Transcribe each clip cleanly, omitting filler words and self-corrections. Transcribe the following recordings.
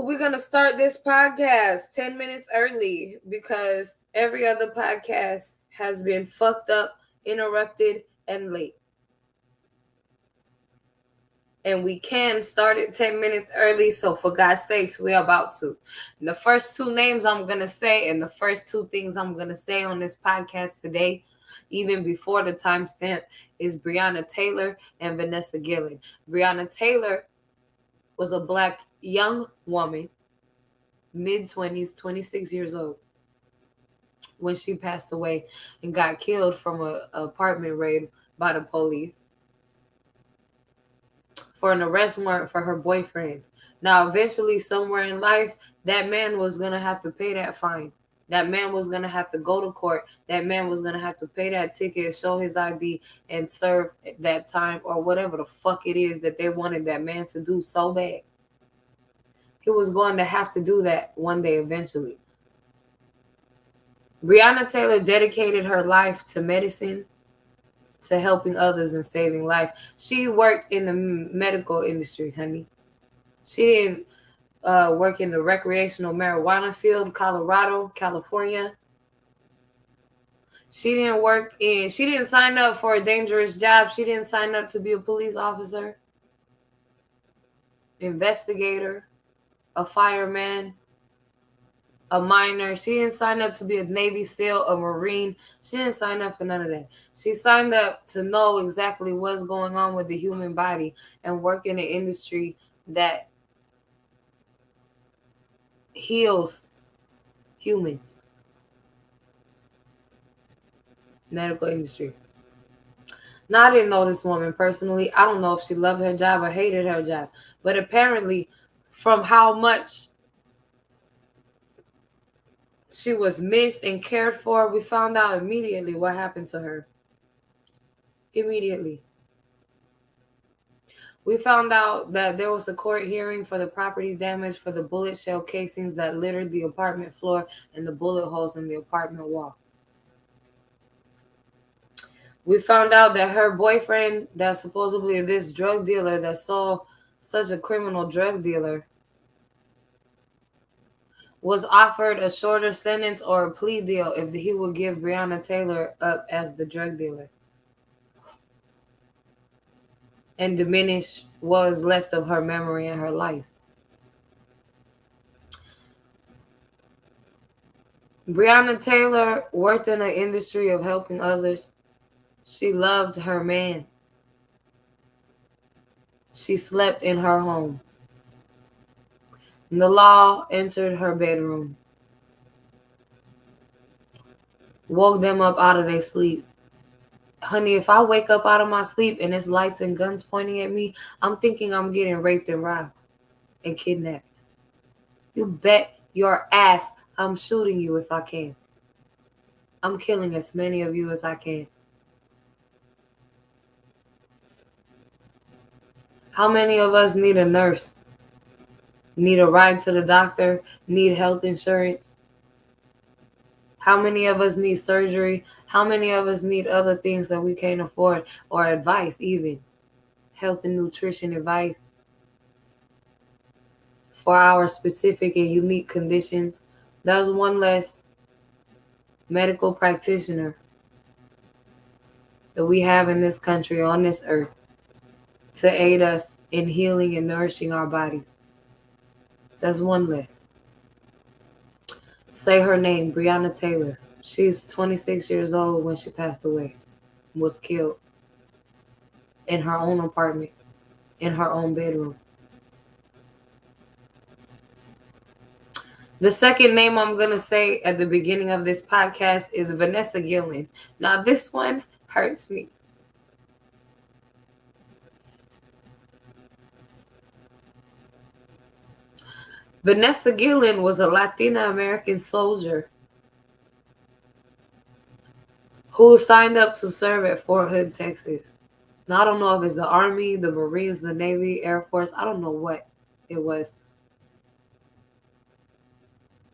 we're going to start this podcast 10 minutes early because every other podcast has been fucked up, interrupted, and late. And we can start it 10 minutes early, so for God's sakes, we're about to. The first two names I'm going to say and the first two things I'm going to say on this podcast today, even before the timestamp, is Breonna Taylor and Vanessa Gillen. Breonna Taylor was a Black young woman, mid-20s, 26 years old, when she passed away and got killed from an apartment raid by the police for an arrest warrant for her boyfriend. Now, eventually, somewhere in life, that man was going to have to pay that fine. That man was going to have to go to court. That man was going to have to pay that ticket, show his ID, and serve that time or whatever the fuck it is that they wanted that man to do so bad. He was going to have to do that one day eventually. Breonna Taylor dedicated her life to medicine, to helping others and saving life. She worked in the medical industry, honey. She didn't work in the recreational marijuana field, California. She didn't sign up for a dangerous job. She didn't sign up to be a police officer, investigator, a fireman, a miner. She didn't sign up to be a Navy SEAL, a Marine. She didn't sign up for none of that. She signed up to know exactly what's going on with the human body and work in an industry that heals humans. Medical industry. Now, I didn't know this woman personally. I don't know if she loved her job or hated her job. But apparently, from how much she was missed and cared for, we found out immediately what happened to her. Immediately. We found out that there was a court hearing for the property damage for the bullet shell casings that littered the apartment floor and the bullet holes in the apartment wall. We found out that her boyfriend, that's supposedly this drug dealer that saw such a criminal drug dealer, was offered a shorter sentence or a plea deal if he would give Breonna Taylor up as the drug dealer and diminish what was left of her memory and her life. Breonna Taylor worked in an industry of helping others. She loved her man. She slept in her home. And the law entered her bedroom, woke them up out of their sleep. Honey, if I wake up out of my sleep and it's lights and guns pointing at me, I'm thinking I'm getting raped and robbed and kidnapped. You bet your ass I'm shooting you if I can. I'm killing as many of you as I can. How many of us need a nurse? Need a ride to the doctor? Need health insurance? How many of us need surgery? How many of us need other things that we can't afford, or advice even? Health and nutrition advice for our specific and unique conditions. That's one less medical practitioner that we have in this country, on this earth, to aid us in healing and nourishing our bodies. That's one less. Say her name, Breonna Taylor. She's 26 years old when she passed away, was killed in her own apartment, in her own bedroom. The second name I'm going to say at the beginning of this podcast is Vanessa Gillen. Now, this one hurts me. Vanessa Gillen was a Latina American soldier who signed up to serve at Fort Hood, Texas. Now, I don't know if it's the Army, the Marines, the Navy, Air Force. I don't know what it was.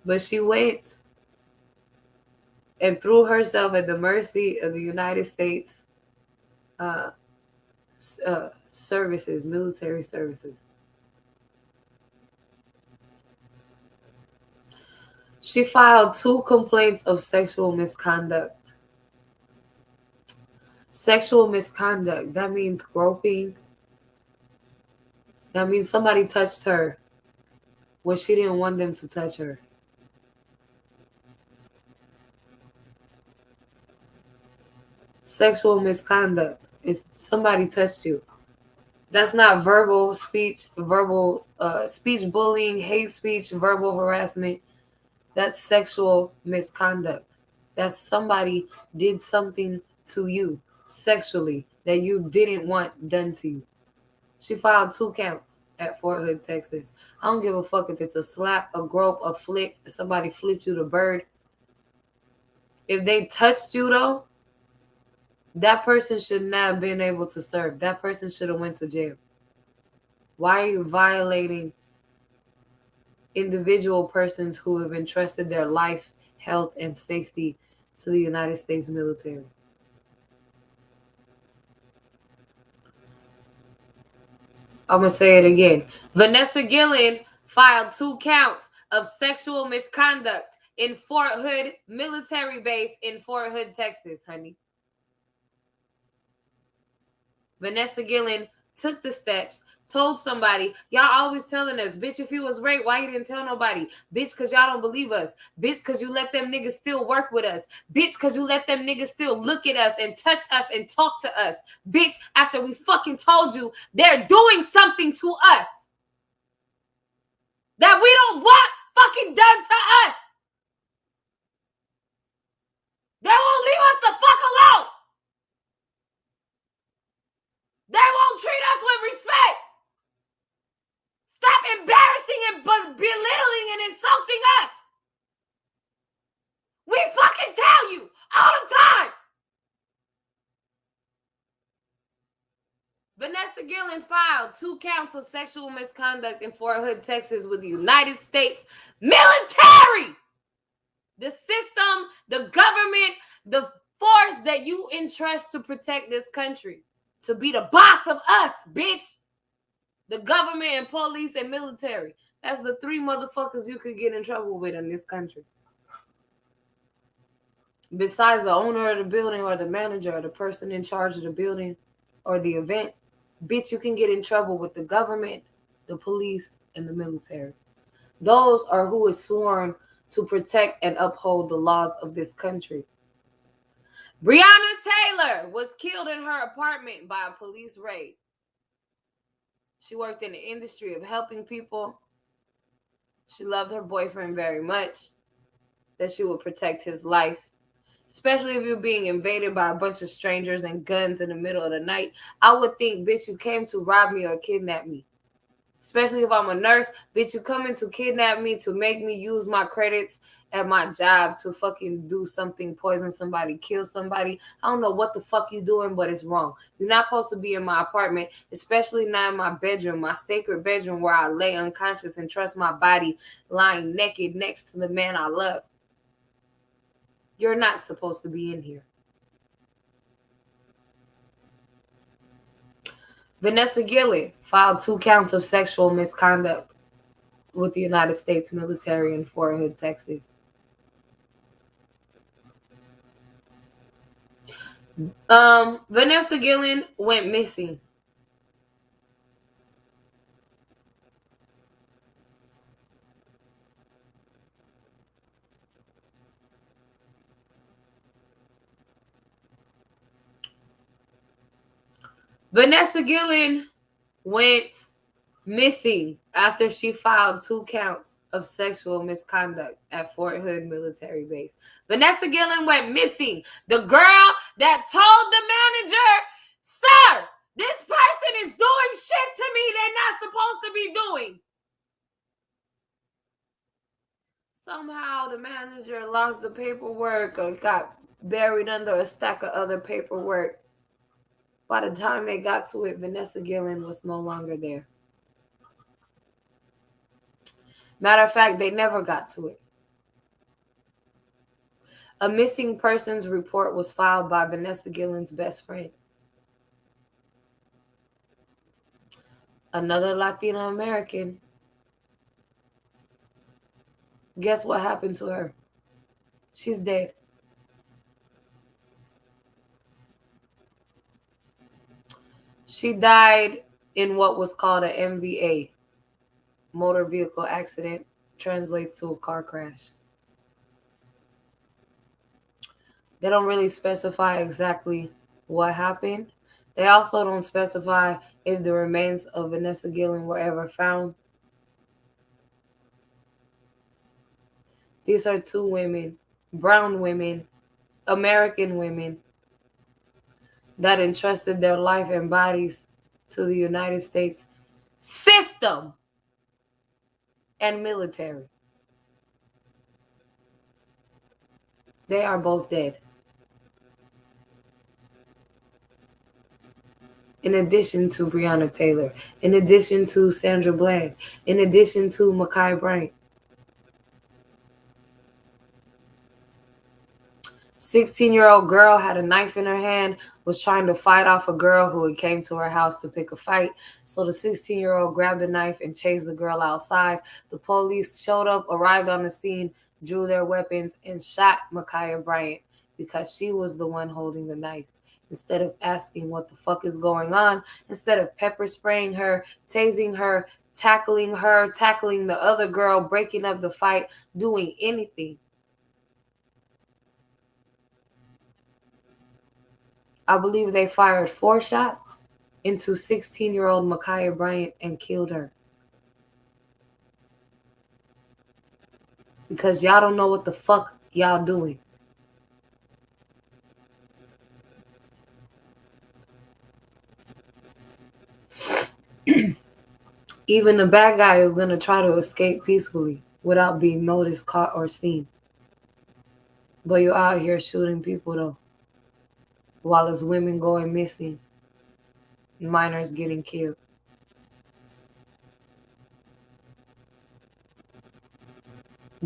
But she went and threw herself at the mercy of the United States services, military services. She filed 2 complaints of sexual misconduct. Sexual misconduct, that means groping. That means somebody touched her when she didn't want them to touch her. Sexual misconduct is somebody touched you. That's not verbal speech, verbal speech bullying, hate speech, verbal harassment. That's sexual misconduct. That's somebody did something to you sexually that you didn't want done to you. She filed 2 counts at Fort Hood, Texas. I don't give a fuck if it's a slap, a grope, a flick, somebody flipped you the bird. If they touched you though, that person should not have been able to serve. That person should have went to jail. Why are you violating individual persons who have entrusted their life, health, and safety to the United States military? I'm going to say it again. Vanessa Gillen filed 2 counts of sexual misconduct in Fort Hood military base in Fort Hood, Texas, honey. Vanessa Gillen took the steps, told somebody. Y'all always telling us, bitch, if you was raped, why you didn't tell nobody? Bitch, because y'all don't believe us. Bitch, because you let them niggas still work with us. Bitch, because you let them niggas still look at us and touch us and talk to us. Bitch, after we fucking told you they're doing something to us that we don't want fucking done to us. They won't leave us the fuck alone. They won't treat us with respect. Stop embarrassing and belittling and insulting us. We fucking tell you all the time. Vanessa Gillen filed 2 counts of sexual misconduct in Fort Hood, Texas with the United States military. The system, the government, the force that you entrust to protect this country. To be the boss of us, bitch. The government and police and military. That's the 3 motherfuckers you could get in trouble with in this country. Besides the owner of the building or the manager or the person in charge of the building or the event, bitch, you can get in trouble with the government, the police, and the military. Those are who is sworn to protect and uphold the laws of this country. Breonna Taylor was killed in her apartment by a police raid. She worked in the industry of helping people. She loved her boyfriend very much, that she would protect his life. Especially if you're being invaded by a bunch of strangers and guns in the middle of the night. I would think, bitch, you came to rob me or kidnap me. Especially if I'm a nurse, bitch, you coming to kidnap me to make me use my credits at my job to fucking do something, poison somebody, kill somebody. I don't know what the fuck you doing, but it's wrong. You're not supposed to be in my apartment, especially not in my bedroom, my sacred bedroom where I lay unconscious and trust my body lying naked next to the man I love. You're not supposed to be in here. Vanessa Gillen filed 2 counts of sexual misconduct with the United States military in Fort Hood, Texas. Vanessa Gillen went missing. Vanessa Gillen went missing after she filed 2 counts of sexual misconduct at Fort Hood military base. Vanessa Gillen went missing. The girl that told the manager, sir, this person is doing shit to me they're not supposed to be doing. Somehow the manager lost the paperwork or got buried under a stack of other paperwork. By the time they got to it, Vanessa Gillen was no longer there. Matter of fact, they never got to it. A missing persons report was filed by Vanessa Gillen's best friend. Another Latina American. Guess what happened to her? She's dead. She died in what was called an MVA, motor vehicle accident, translates to a car crash. They don't really specify exactly what happened. They also don't specify if the remains of Vanessa Gillen were ever found. These are two women, brown women, American women, that entrusted their life and bodies to the United States system and military. They are both dead. In addition to Breonna Taylor, in addition to Sandra Bland, in addition to Ma'Khia Bryant. 16-year-old girl had a knife in her hand, was trying to fight off a girl who had came to her house to pick a fight. So the 16-year-old grabbed a knife and chased the girl outside. The police showed up, arrived on the scene, drew their weapons, and shot Ma'Khia Bryant because she was the one holding the knife. Instead of asking what the fuck is going on, instead of pepper spraying her, tasing her, tackling the other girl, breaking up the fight, doing anything. I believe they fired 4 shots into 16-year-old Ma'Khia Bryant and killed her. Because y'all don't know what the fuck y'all doing. Even the bad guy is going to try to escape peacefully without being noticed, caught, or seen. But you're out here shooting people, though, while there's women going missing, minors getting killed.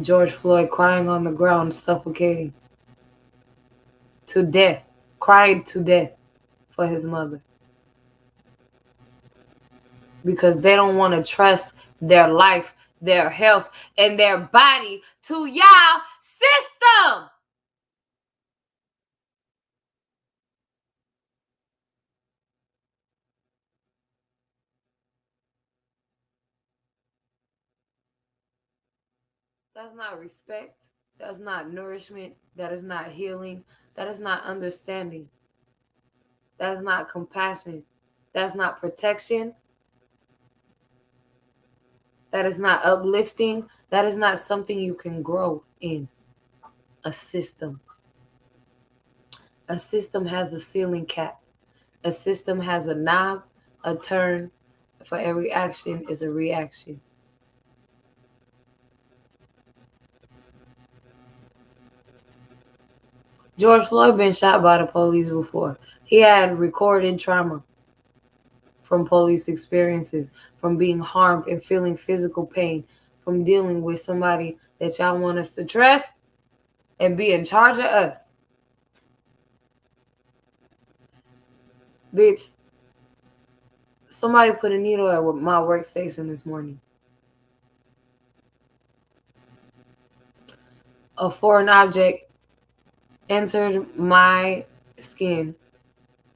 George Floyd crying on the ground, suffocating to death, cried to death for his mother. Because they don't want to trust their life, their health, and their body to y'all system. That's not respect. That's not nourishment. That is not healing. That is not understanding. That's not compassion. That's not protection. That is not uplifting. That is not something you can grow in. A system. A system has a ceiling cap. A system has a knob, a turn. For every action is a reaction. George Floyd been shot by the police before. He had recorded trauma from police experiences, from being harmed and feeling physical pain, from dealing with somebody that y'all want us to trust and be in charge of us. Bitch, somebody put a needle at my workstation this morning. A foreign object entered my skin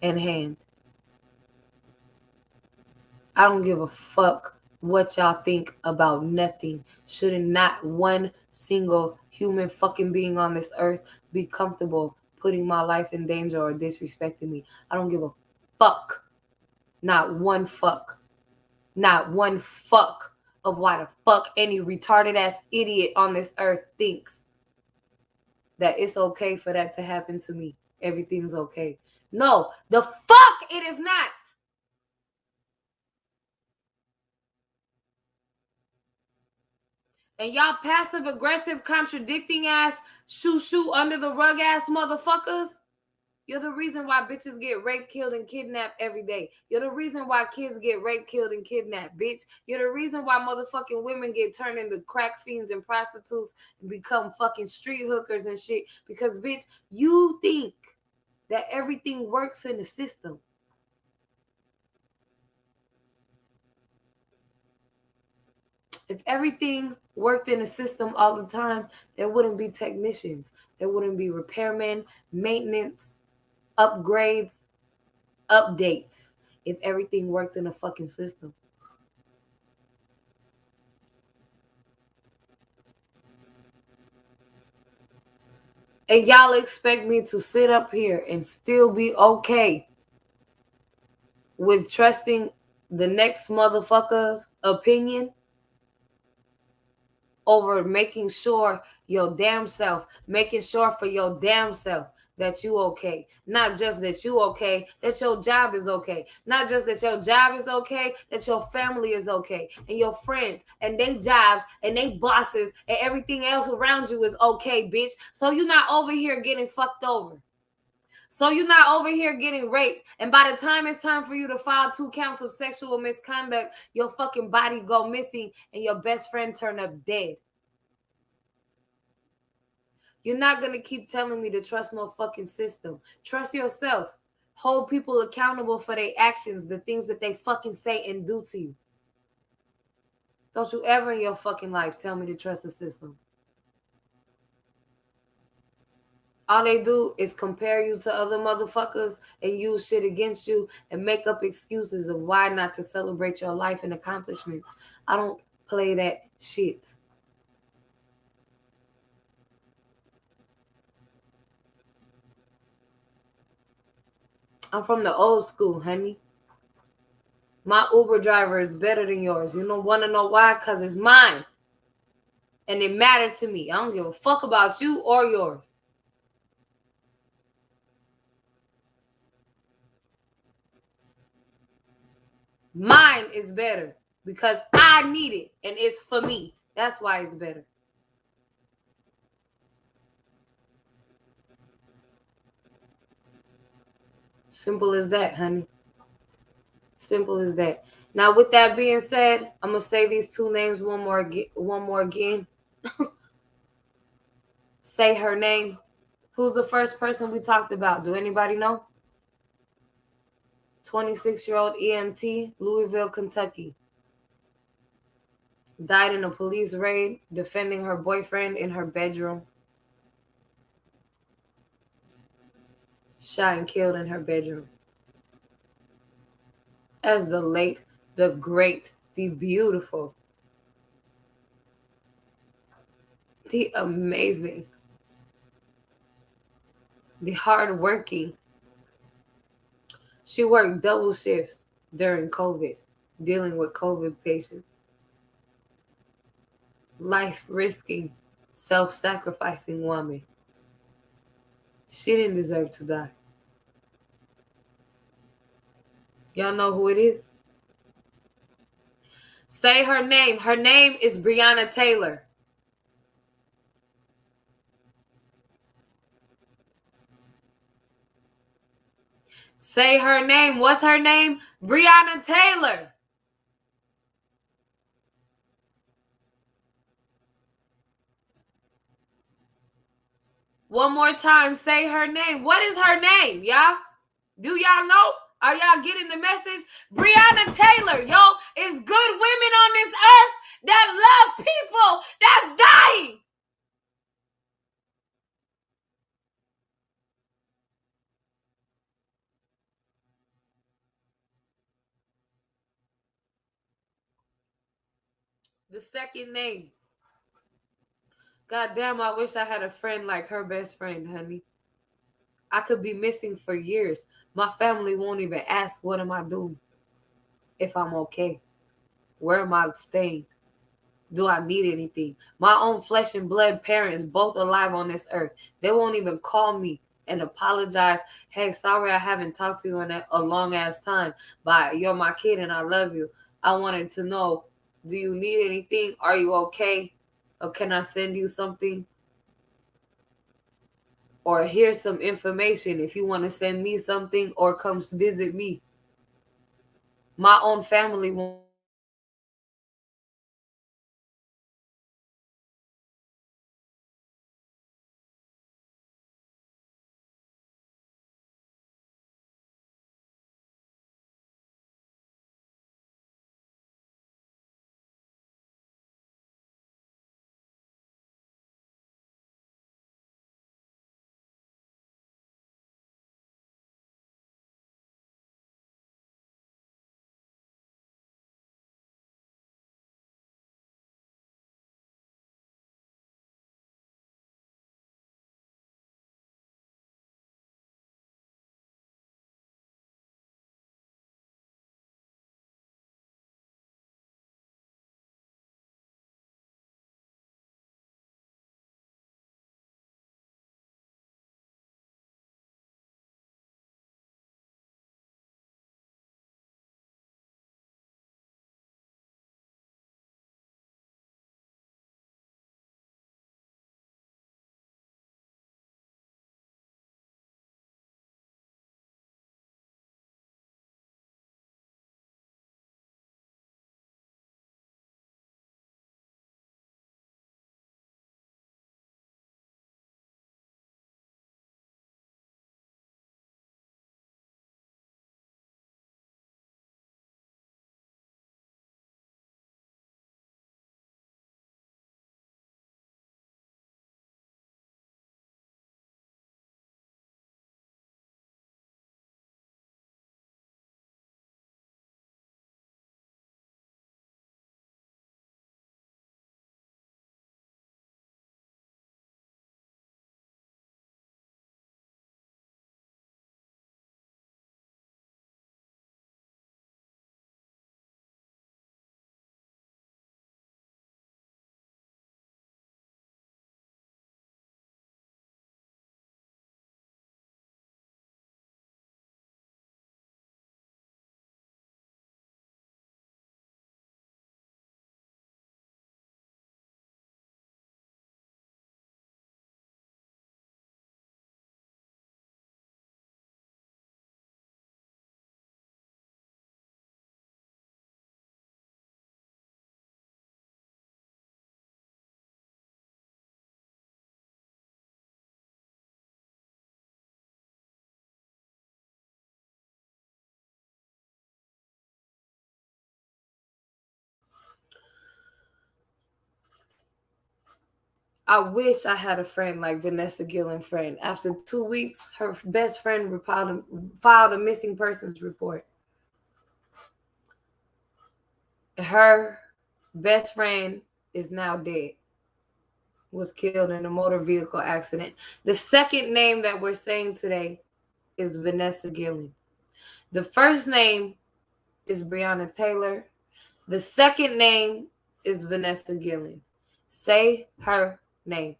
and hand. I don't give a fuck what y'all think about nothing. Shouldn't not one single human fucking being on this earth be comfortable putting my life in danger or disrespecting me? I don't give a fuck. Not one fuck. Not one fuck of why the fuck any retarded ass idiot on this earth thinks that it's okay for that to happen to me. Everything's okay. No, the fuck it is not. And y'all passive aggressive, contradicting ass, shoot under the rug ass motherfuckers, you're the reason why bitches get raped, killed, and kidnapped every day. You're the reason why kids get raped, killed, and kidnapped, bitch. You're the reason why motherfucking women get turned into crack fiends and prostitutes and become fucking street hookers and shit. Because, bitch, you think that everything works in the system. If everything worked in the system all the time, there wouldn't be technicians. There wouldn't be repairmen, maintenance, upgrades, updates. If everything worked in a fucking system. And y'all expect me to sit up here and still be okay with trusting the next motherfucker's opinion over making sure making sure for your damn self that you okay. Not just that you okay, that your job is okay. Not just that your job is okay, that your family is okay. And your friends and they jobs and they bosses and everything else around you is okay, bitch. So you're not over here getting fucked over. So you're not over here getting raped. And by the time it's time for you to file 2 counts of sexual misconduct, your fucking body go missing and your best friend turn up dead. You're not going to keep telling me to trust no fucking system. Trust yourself. Hold people accountable for their actions, the things that they fucking say and do to you. Don't you ever in your fucking life tell me to trust the system. All they do is compare you to other motherfuckers and use shit against you and make up excuses of why not to celebrate your life and accomplishments. I don't play that shit. I'm from the old school, honey. My Uber driver is better than yours. You don't want to know why? Because it's mine. And it mattered to me. I don't give a fuck about you or yours. Mine is better because I need it and it's for me. That's why it's better. Simple as that, honey. Simple as that. Now, with that being said, I'm gonna say these 2 names one more again. Say her name. Who's the first person we talked about? Do anybody know? 26-year-old EMT, Louisville, Kentucky. Died in a police raid defending her boyfriend in her bedroom. Shot and killed in her bedroom. As the late, the great, the beautiful, the amazing, the hardworking. She worked double shifts during COVID, dealing with COVID patients. Life risking, self sacrificing woman. She didn't deserve to die. Y'all know who it is? Say her name. Her name is Breonna Taylor. Say her name. What's her name? Breonna Taylor. One more time. Say her name. What is her name, y'all? Do y'all know? Are y'all getting the message? Breonna Taylor, yo, is good women on this earth that love people that's dying. The second name. God damn, I wish I had a friend like her best friend, honey. I could be missing for years. My family won't even ask, what am I doing? If I'm okay. Where am I staying? Do I need anything? My own flesh and blood parents, both alive on this earth, they won't even call me and apologize. Hey, sorry I haven't talked to you in a long ass time, but you're my kid and I love you. I wanted to know, do you need anything? Are you okay? Or can I send you something? Or here's some information if you want to send me something or come visit me. My own family won't I wish I had a friend like Vanessa Gillen friend. After 2 weeks, her best friend filed a missing persons report. Her best friend is now dead. Was killed in a motor vehicle accident. The second name that we're saying today is Vanessa Gillen. The first name is Breonna Taylor. The second name is Vanessa Gillen. Say her name.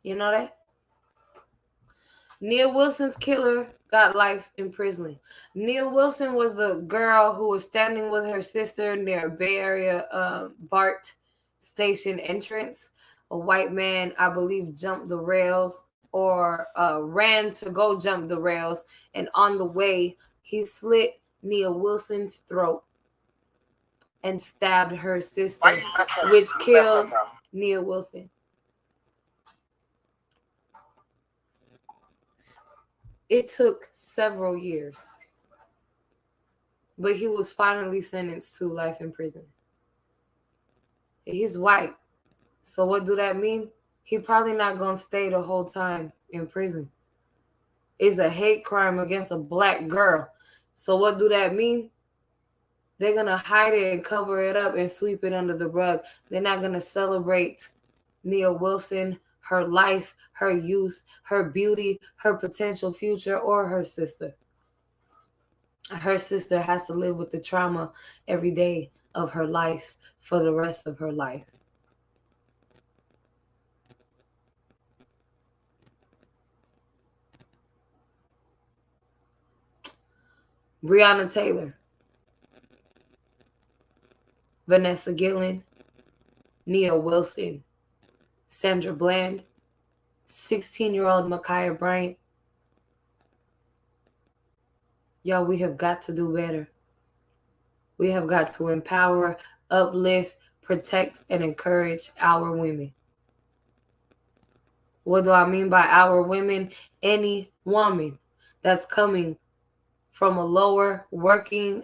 You know that? Neil Wilson's killer got life in prison. Neil Wilson was the girl who was standing with her sister near Bay Area BART station entrance. A white man, I believe, jumped the rails or ran to go jump the rails. And on the way, he slit Neil Wilson's throat and stabbed her sister, which killed Neil Wilson. It took several years, but he was finally sentenced to life in prison. He's white. So what do that mean? He probably not going to stay the whole time in prison. It's a hate crime against a black girl. So what do that mean? They're going to hide it and cover it up and sweep it under the rug. They're not going to celebrate Neil Wilson, her life, her youth, her beauty, her potential future, or her sister. Her sister has to live with the trauma every day of her life for the rest of her life. Breonna Taylor, Vanessa Gillen, Neil Wilson, Sandra Bland, 16-year-old Ma'Khia Bryant. Y'all, we have got to do better. We have got to empower, uplift, protect, and encourage our women. What do I mean by our women? Any woman that's coming from a lower working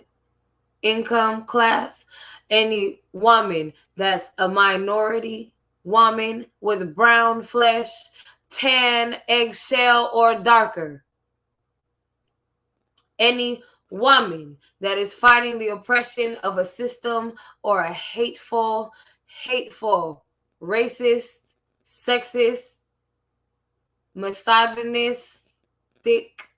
income class, any woman that's a minority woman with brown flesh, tan, eggshell, or darker. Any woman that is fighting the oppression of a system or a hateful, racist, sexist, misogynistic,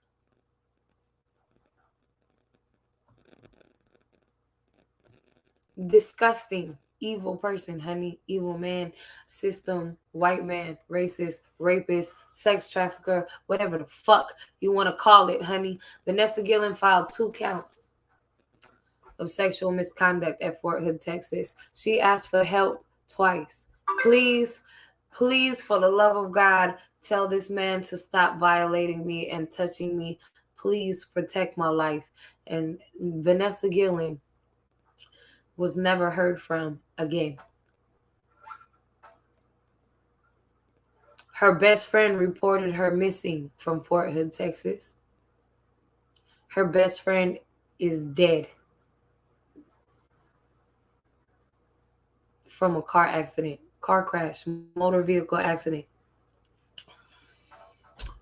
disgusting, evil person, honey, evil man, system, white man, racist, rapist, sex trafficker, whatever the fuck you want to call it, honey. Vanessa Gillen filed 2 counts of sexual misconduct at Fort Hood, Texas. She asked for help twice. Please, for the love of God, tell this man to stop violating me and touching me. Please protect my life. And Vanessa Gillen was never heard from again. Her best friend reported her missing from Fort Hood, Texas. Her best friend is dead from a car accident, car crash, motor vehicle accident.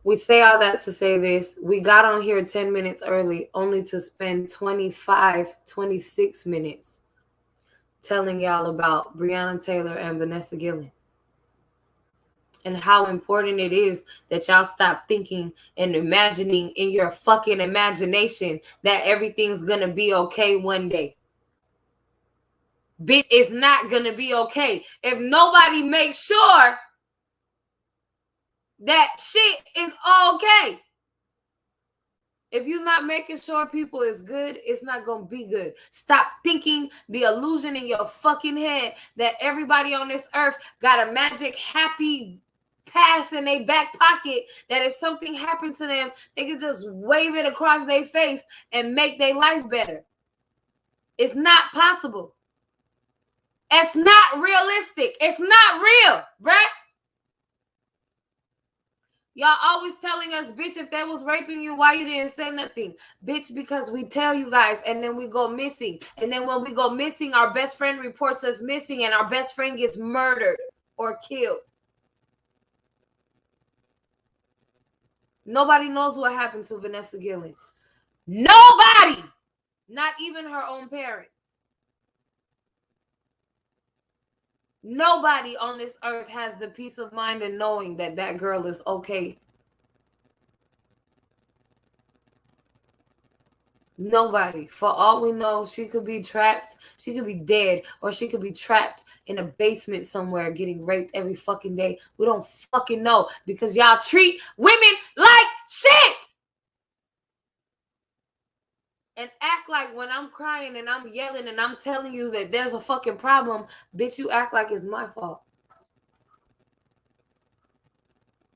We say all that to say this. We got on here 10 minutes early, only to spend 26 minutes telling y'all about Breonna Taylor and Vanessa Gillen. And how important it is that y'all stop thinking and imagining in your fucking imagination that everything's gonna be okay one day. Bitch, it's not gonna be okay if nobody makes sure that shit is okay. If you're not making sure people is good, it's not going to be good. Stop thinking the illusion in your fucking head that everybody on this earth got a magic happy pass in their back pocket that if something happened to them, they can just wave it across their face and make their life better. It's not possible. It's not realistic. It's not real, bruh. Y'all always telling us, bitch, if they was raping you, why you didn't say nothing? Bitch, because we tell you guys and then we go missing. And then when we go missing, our best friend reports us missing and our best friend gets murdered or killed. Nobody knows what happened to Vanessa Gillen. Nobody! Not even her own parents. Nobody on this earth has the peace of mind in knowing that that girl is okay. Nobody. For all we know, she could be trapped, she could be dead, or she could be trapped in a basement somewhere getting raped every fucking day. We don't fucking know because y'all treat women like shit! And act like when I'm crying and I'm yelling and I'm telling you that there's a fucking problem, bitch, you act like it's my fault.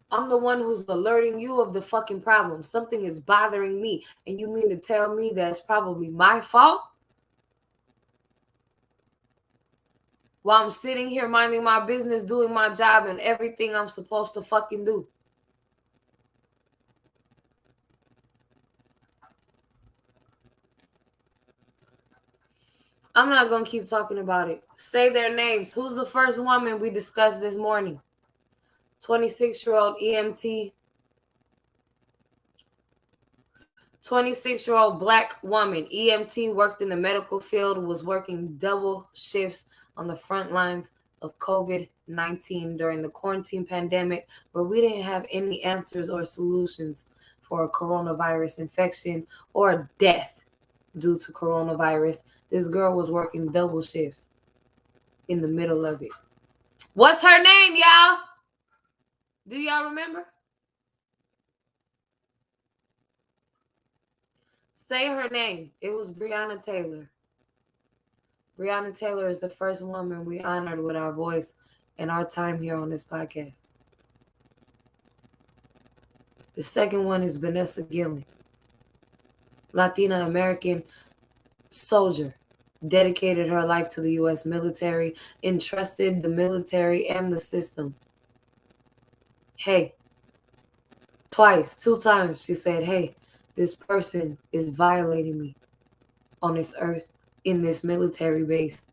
I'm the one who's alerting you of the fucking problem. Something is bothering me. And you mean to tell me that's probably my fault? While I'm sitting here minding my business, doing my job and everything I'm supposed to fucking do. I'm not going to keep talking about it. Say their names. Who's the first woman we discussed this morning? 26-year-old EMT. 26-year-old black woman, EMT, worked in the medical field, was working double shifts on the front lines of COVID-19 during the quarantine pandemic, where we didn't have any answers or solutions for a coronavirus infection or death due to coronavirus. This girl was working double shifts in the middle of it. What's her name, y'all? Do y'all remember? Say her name. It was Breonna Taylor. Breonna Taylor is the first woman we honored with our voice and our time here on this podcast. The second one is Vanessa Gillen, Latina American soldier, dedicated her life to the U.S. military, entrusted the military and the system. Hey, two times she said, hey, this person is violating me on this earth in this military base.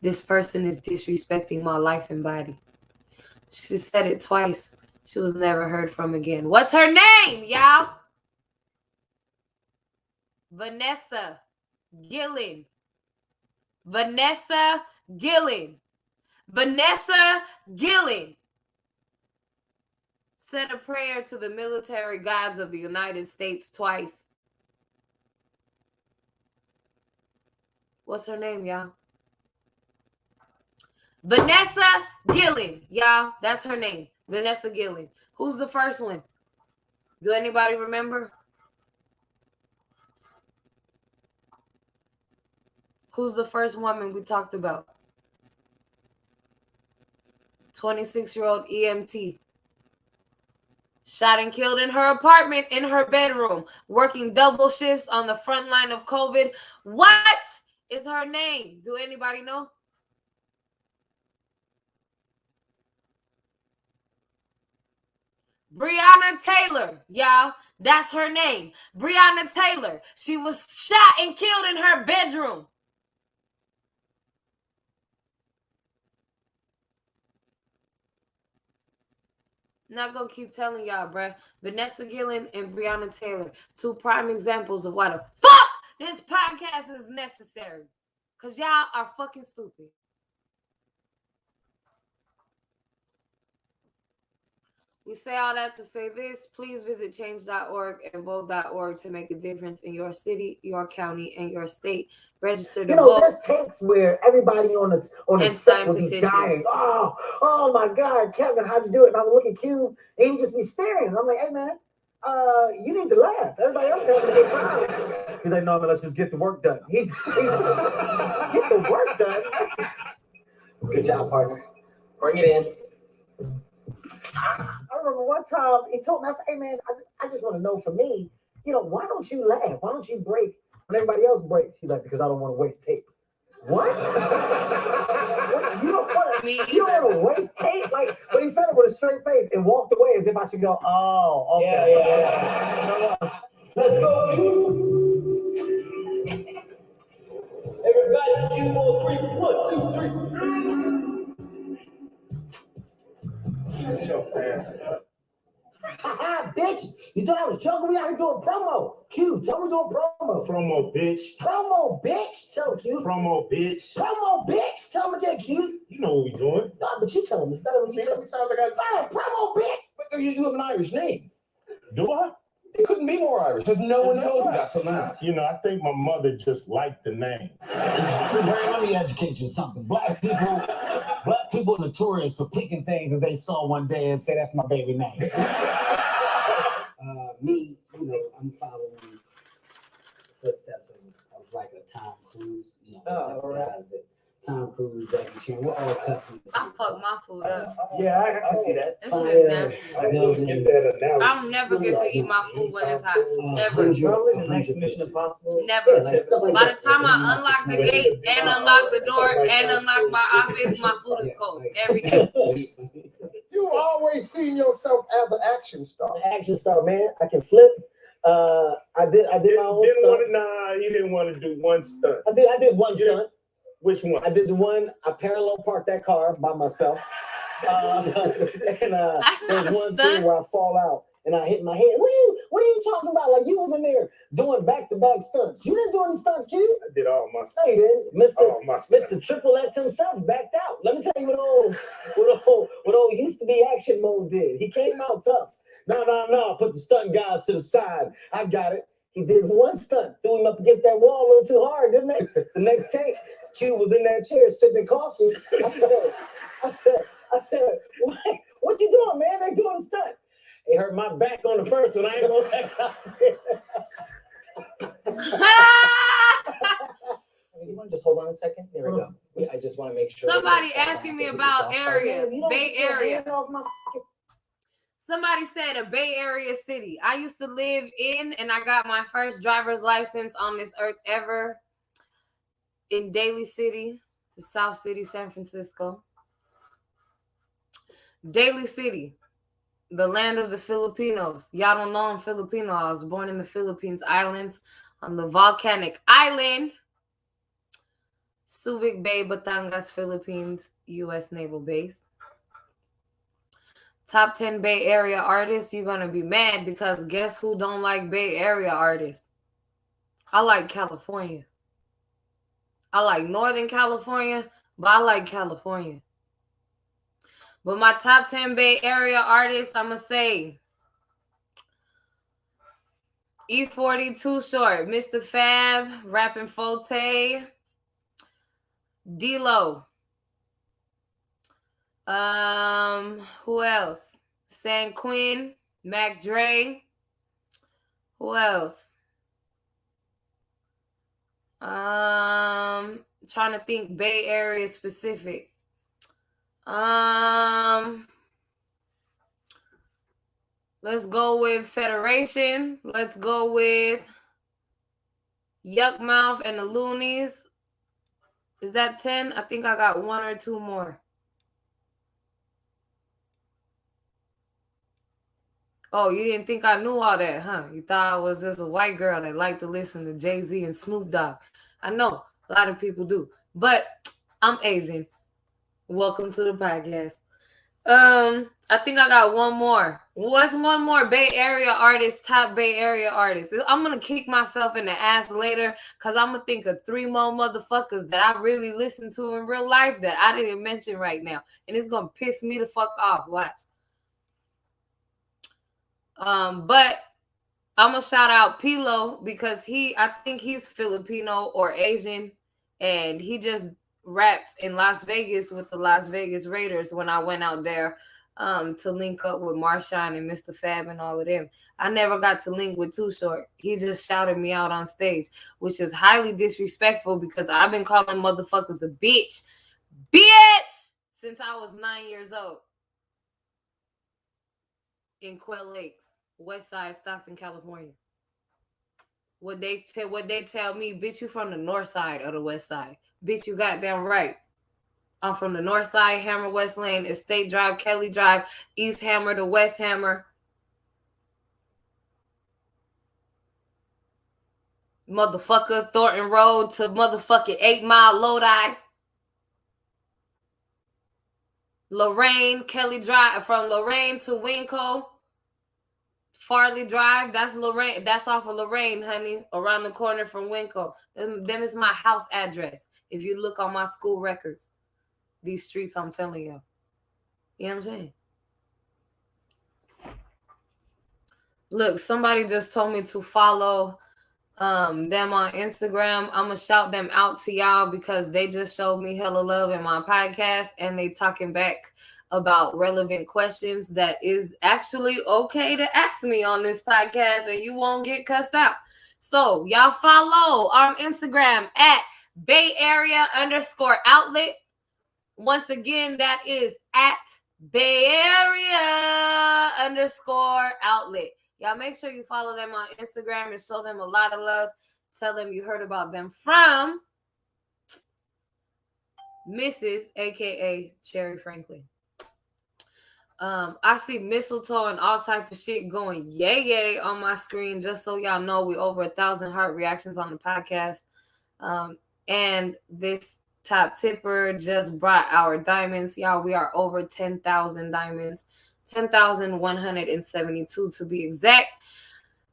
This person is disrespecting my life and body. She said it twice. She was never heard from again. What's her name, y'all? Vanessa Gillen. Vanessa Gillen. Vanessa Gillen said a prayer to the military gods of the United States twice. What's her name, y'all? Vanessa Gillen, y'all. That's her name. Vanessa Gillen. Who's the first one? Do anybody remember? Who's the first woman we talked about? 26-year-old EMT. Shot and killed in her apartment, in her bedroom, working double shifts on the front line of COVID. What is her name? Do anybody know? Breonna Taylor, y'all. That's her name. Breonna Taylor. She was shot and killed in her bedroom. Not gonna keep telling y'all, bruh. Vanessa Gillen and Breonna Taylor, two prime examples of why the fuck this podcast is necessary. Because y'all are fucking stupid. We say all that to say this. Please visit change.org and vote.org to make a difference in your city, your county, and your state. Register to vote. There's tapes where everybody on the set will be dying. Oh my God, Kevin, how'd you do it? And I would look at Q and he would just be staring. And I'm like, hey man, you need to laugh. Everybody else having a good time. He's like, no, man, let's just get the work done. He's get the work done. Good job, partner. Bring it in. I remember one time he told me, I said, hey man, I just want to know for me, why don't you laugh? Why don't you break when everybody else breaks? He's like, because I don't want to waste tape. What? You don't want to waste tape? like, but he said it with a straight face and walked away as if I should go, oh, okay. Yeah. Let's go. Everybody, cue on 3. 1, 2, 3. Shut your ass up. Bitch, you thought I was joking? We out here doing promo. Q, tell me doing promo. Promo, bitch. Promo, bitch. Tell him, Q. Promo, bitch. Promo, bitch. Tell him again, Q. You know what we doing. Nah, but you tell him. It's better when you tell him. How many times I got Fine, promo, bitch. But you have an Irish name. Do I? It couldn't be more Irish because no one told you that till now. You know, I think my mother just liked the name. Let me educate you something. Black people are notorious for picking things that they saw one day and say that's my baby name. Me, you know, I'm following the footsteps of like a Tom Cruise. You know, guys that Tom Cruise, Jackie Chan, we're all cousins. I fuck my food up. Yeah, I can see that. I'll never get to eat my food when it's hot. Ever. Mission Impossible. Never. By the time I unlock the gate and unlock the door and unlock my office, my food is cold every day. You always seen yourself as an action star. Action star, man. I can flip. I did my own stunts. He didn't want to do one stunt. I did one stunt. Which one? I did the one. I parallel parked that car by myself. There's one scene where I fall out and I hit my head. What are you talking about? Like you was in there doing back-to-back stunts. You didn't do any stunts, Q? I did all my stunts. No, you didn't. Mr. Triple X himself backed out. Let me tell you what old used to be action mode did. He came out tough. No. Put the stunt guys to the side. I got it. He did one stunt, threw him up against that wall a little too hard, didn't they? The next take, Q was in that chair sipping coffee. I said, what you doing, man? They doing a stunt. It hurt my back on the first one. I ain't gonna back up. You want to just hold on a second? There we go. I just want to make sure. Somebody asking me about area, Bay Area. Somebody said a Bay Area city. I used to live in, and I got my first driver's license on this earth ever in Daly City, the South City, San Francisco. Daly City, the land of the Filipinos. Y'all don't know I'm Filipino. I was born in the Philippines Islands on the volcanic island, Subic Bay, Batangas, Philippines, U.S. Naval Base. Top 10 Bay Area artists, you're going to be mad because guess who don't like Bay Area artists? I like California. I like Northern California, but I like California. But my top 10 Bay Area artists, I'm going to say E40, Too Short, Mr. Fab, Rappin' Forte, D-Lo. Who else? San Quinn, Mac Dre. Who else? Trying to think Bay Area specific. Let's go with Federation. Let's go with Yuck Mouth and the Loonies. Is that 10? I think I got 1 or 2 more. Oh, you didn't think I knew all that, huh? You thought I was just a white girl that liked to listen to Jay-Z and Snoop Dogg. I know, a lot of people do. But I'm Asian. Welcome to the podcast. I think I got 1 more. What's 1 more Bay Area artist, top Bay Area artist? I'm going to kick myself in the ass later because I'm going to think of 3 more motherfuckers that I really listen to in real life that I didn't mention right now. And it's going to piss me the fuck off. Watch. But I'm gonna shout out Pilo because I think he's Filipino or Asian, and he just rapped in Las Vegas with the Las Vegas Raiders when I went out there to link up with Marshawn and Mr. Fab and all of them. I never got to link with Too Short. He just shouted me out on stage, which is highly disrespectful because I've been calling motherfuckers a bitch since I was 9 years old in Quail Lakes. West Side, Stockton, California. What they tell me, bitch, you from the north side of the west side. Bitch, you goddamn right. I'm from the north side, Hammer, West Lane, Estate Drive, Kelly Drive, East Hammer to West Hammer. Motherfucker, Thornton Road to motherfucking 8 Mile Lodi. Lorraine, Kelly Drive, from Lorraine to Winco. Farley Drive, that's Lorraine. That's off of Lorraine, honey, around the corner from Winco. Them is my house address. If you look on my school records, these streets I'm telling you. You know what I'm saying? Look, somebody just told me to follow them on Instagram. I'm gonna shout them out to y'all because they just showed me hella love in my podcast, and they talking back about relevant questions that is actually okay to ask me on this podcast, and you won't get cussed out. So y'all follow on Instagram at Bay Area _outlet. Once again, that is at Bay Area _outlet. Y'all make sure you follow them on Instagram and show them a lot of love. Tell them you heard about them from Mrs. aka Cherry Franklin. I see mistletoe and all type of shit going yay on my screen. Just so y'all know, we over 1,000 heart reactions on the podcast. And this top tipper just brought our diamonds. Y'all, we are over 10,000 diamonds. 10,172 to be exact.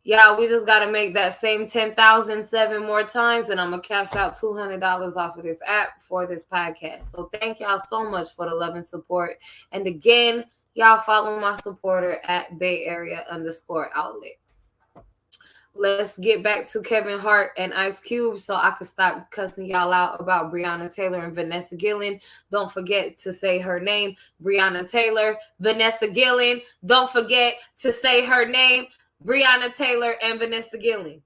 Y'all, we just got to make that same 10,000 7 more times, and I'm going to cash out $200 off of this app for this podcast. So thank y'all so much for the love and support. And again, y'all follow my supporter at Bay Area _outlet. Let's get back to Kevin Hart and Ice Cube so I could stop cussing y'all out about Breonna Taylor and Vanessa Gillen. Don't forget to say her name, Breonna Taylor, Vanessa Gillen. Don't forget to say her name, Breonna Taylor and Vanessa Gillen.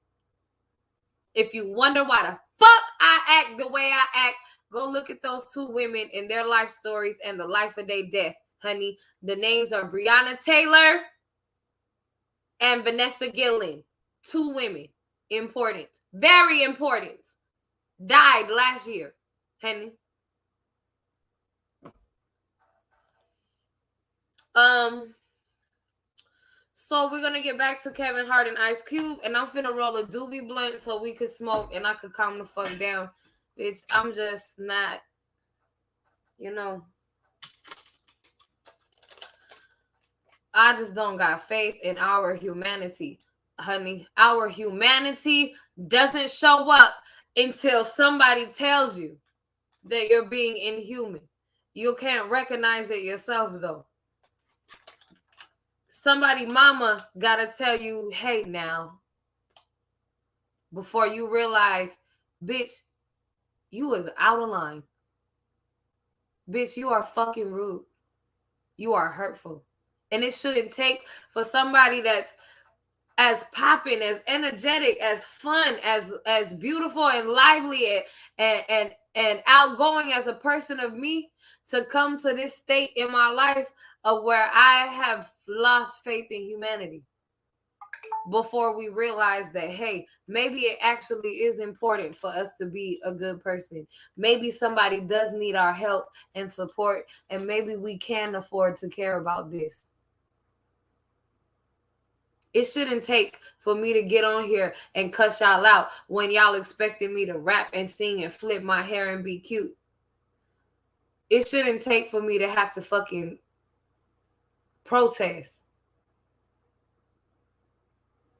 If you wonder why the fuck I act the way I act, go look at those two women and their life stories and the life of their death, honey. The names are Breonna Taylor and Vanessa Gillen. 2 women. Important. Very important. Died last year, honey. So we're going to get back to Kevin Hart and Ice Cube, and I'm finna roll a doobie blunt so we could smoke and I could calm the fuck down. Bitch, I'm just not, I just don't got faith in our humanity. Honey, our humanity doesn't show up until somebody tells you that you're being inhuman. You can't recognize it yourself, though. Somebody mama gotta tell you, hey, now, before you realize, bitch, you was out of line. Bitch, you are fucking rude. You are hurtful. And it shouldn't take for somebody that's as popping, as energetic, as fun, as beautiful and lively and outgoing as a person of me to come to this state in my life of where I have lost faith in humanity before we realize that, hey, maybe it actually is important for us to be a good person. Maybe somebody does need our help and support, and maybe we can afford to care about this. It shouldn't take for me to get on here and cuss y'all out when y'all expecting me to rap and sing and flip my hair and be cute. It shouldn't take for me to have to fucking protest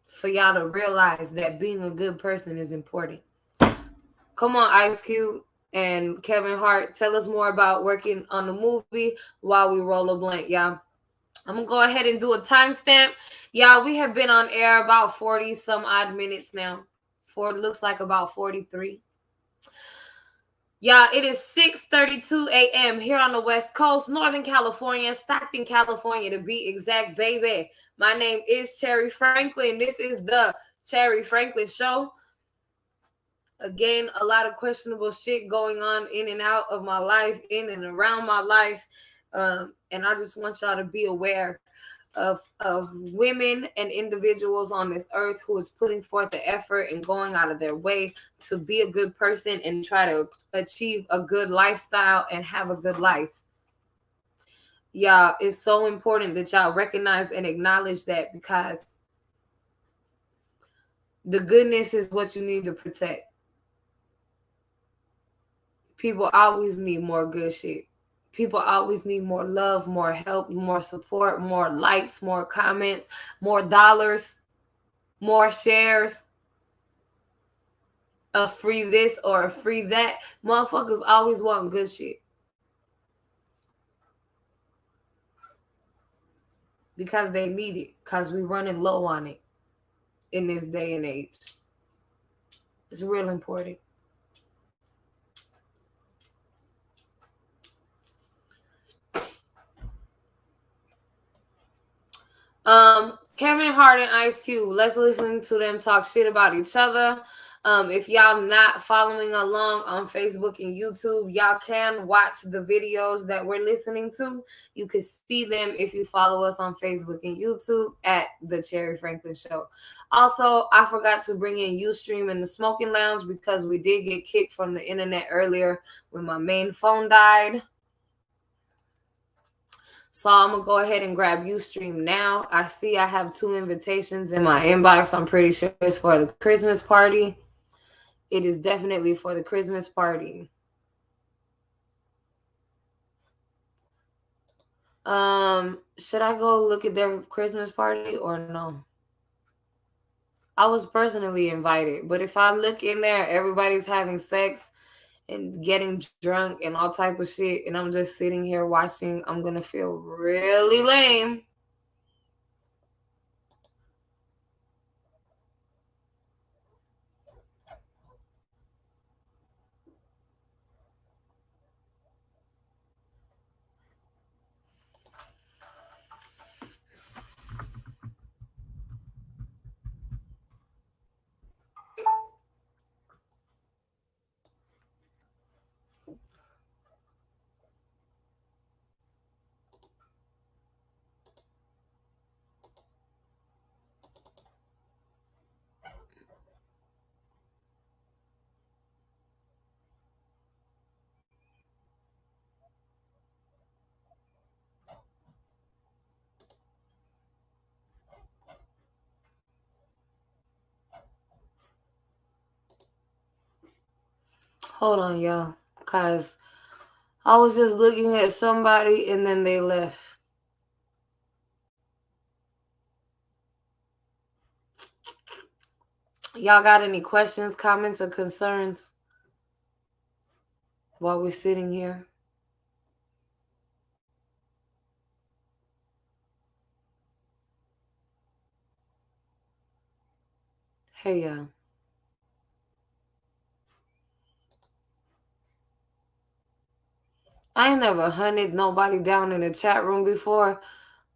for y'all to realize that being a good person is important. Come on, Ice Cube and Kevin Hart, tell us more about working on the movie while we roll a blunt, y'all. I'm going to go ahead and do a timestamp. Y'all, we have been on air about 40 some odd minutes now. Looks like about 43. Y'all, it is 6:32 a.m. here on the West Coast, Northern California, Stockton, California to be exact, baby. My name is Cherry Franklin. This is the Cherry Franklin Show. Again, a lot of questionable shit going on in and out of my life, in and around my life. And I just want y'all to be aware of women and individuals on this earth who is putting forth the effort and going out of their way to be a good person and try to achieve a good lifestyle and have a good life. Y'all, it's so important that y'all recognize and acknowledge that, because the goodness is what you need to protect. People always need more good shit. People always need more love, more help, more support, more likes, more comments, more dollars, more shares, a free this or a free that. Motherfuckers always want good shit. Because they need it. Because we running low on it in this day and age. It's real important. Kevin Hart and Ice Cube. Let's listen to them talk shit about each other. If y'all not following along on Facebook and YouTube, y'all can watch the videos that we're listening to. You can see them if you follow us on Facebook and YouTube at The Cherry Franklin Show. Also, I forgot to bring in Ustream and the Smoking Lounge because we did get kicked from the internet earlier when my main phone died. So I'm going to go ahead and grab Ustream now. I see I have 2 invitations in my inbox. I'm pretty sure it's for the Christmas party. It is definitely for the Christmas party. Should I go look at their Christmas party or no? I was personally invited, but if I look in there, everybody's having sex and getting drunk and all type of shit, and I'm just sitting here watching, I'm gonna feel really lame. Hold on, y'all, because I was just looking at somebody and then they left. Y'all got any questions, comments, or concerns while we're sitting here? Hey, y'all. I ain't never hunted nobody down in the chat room before,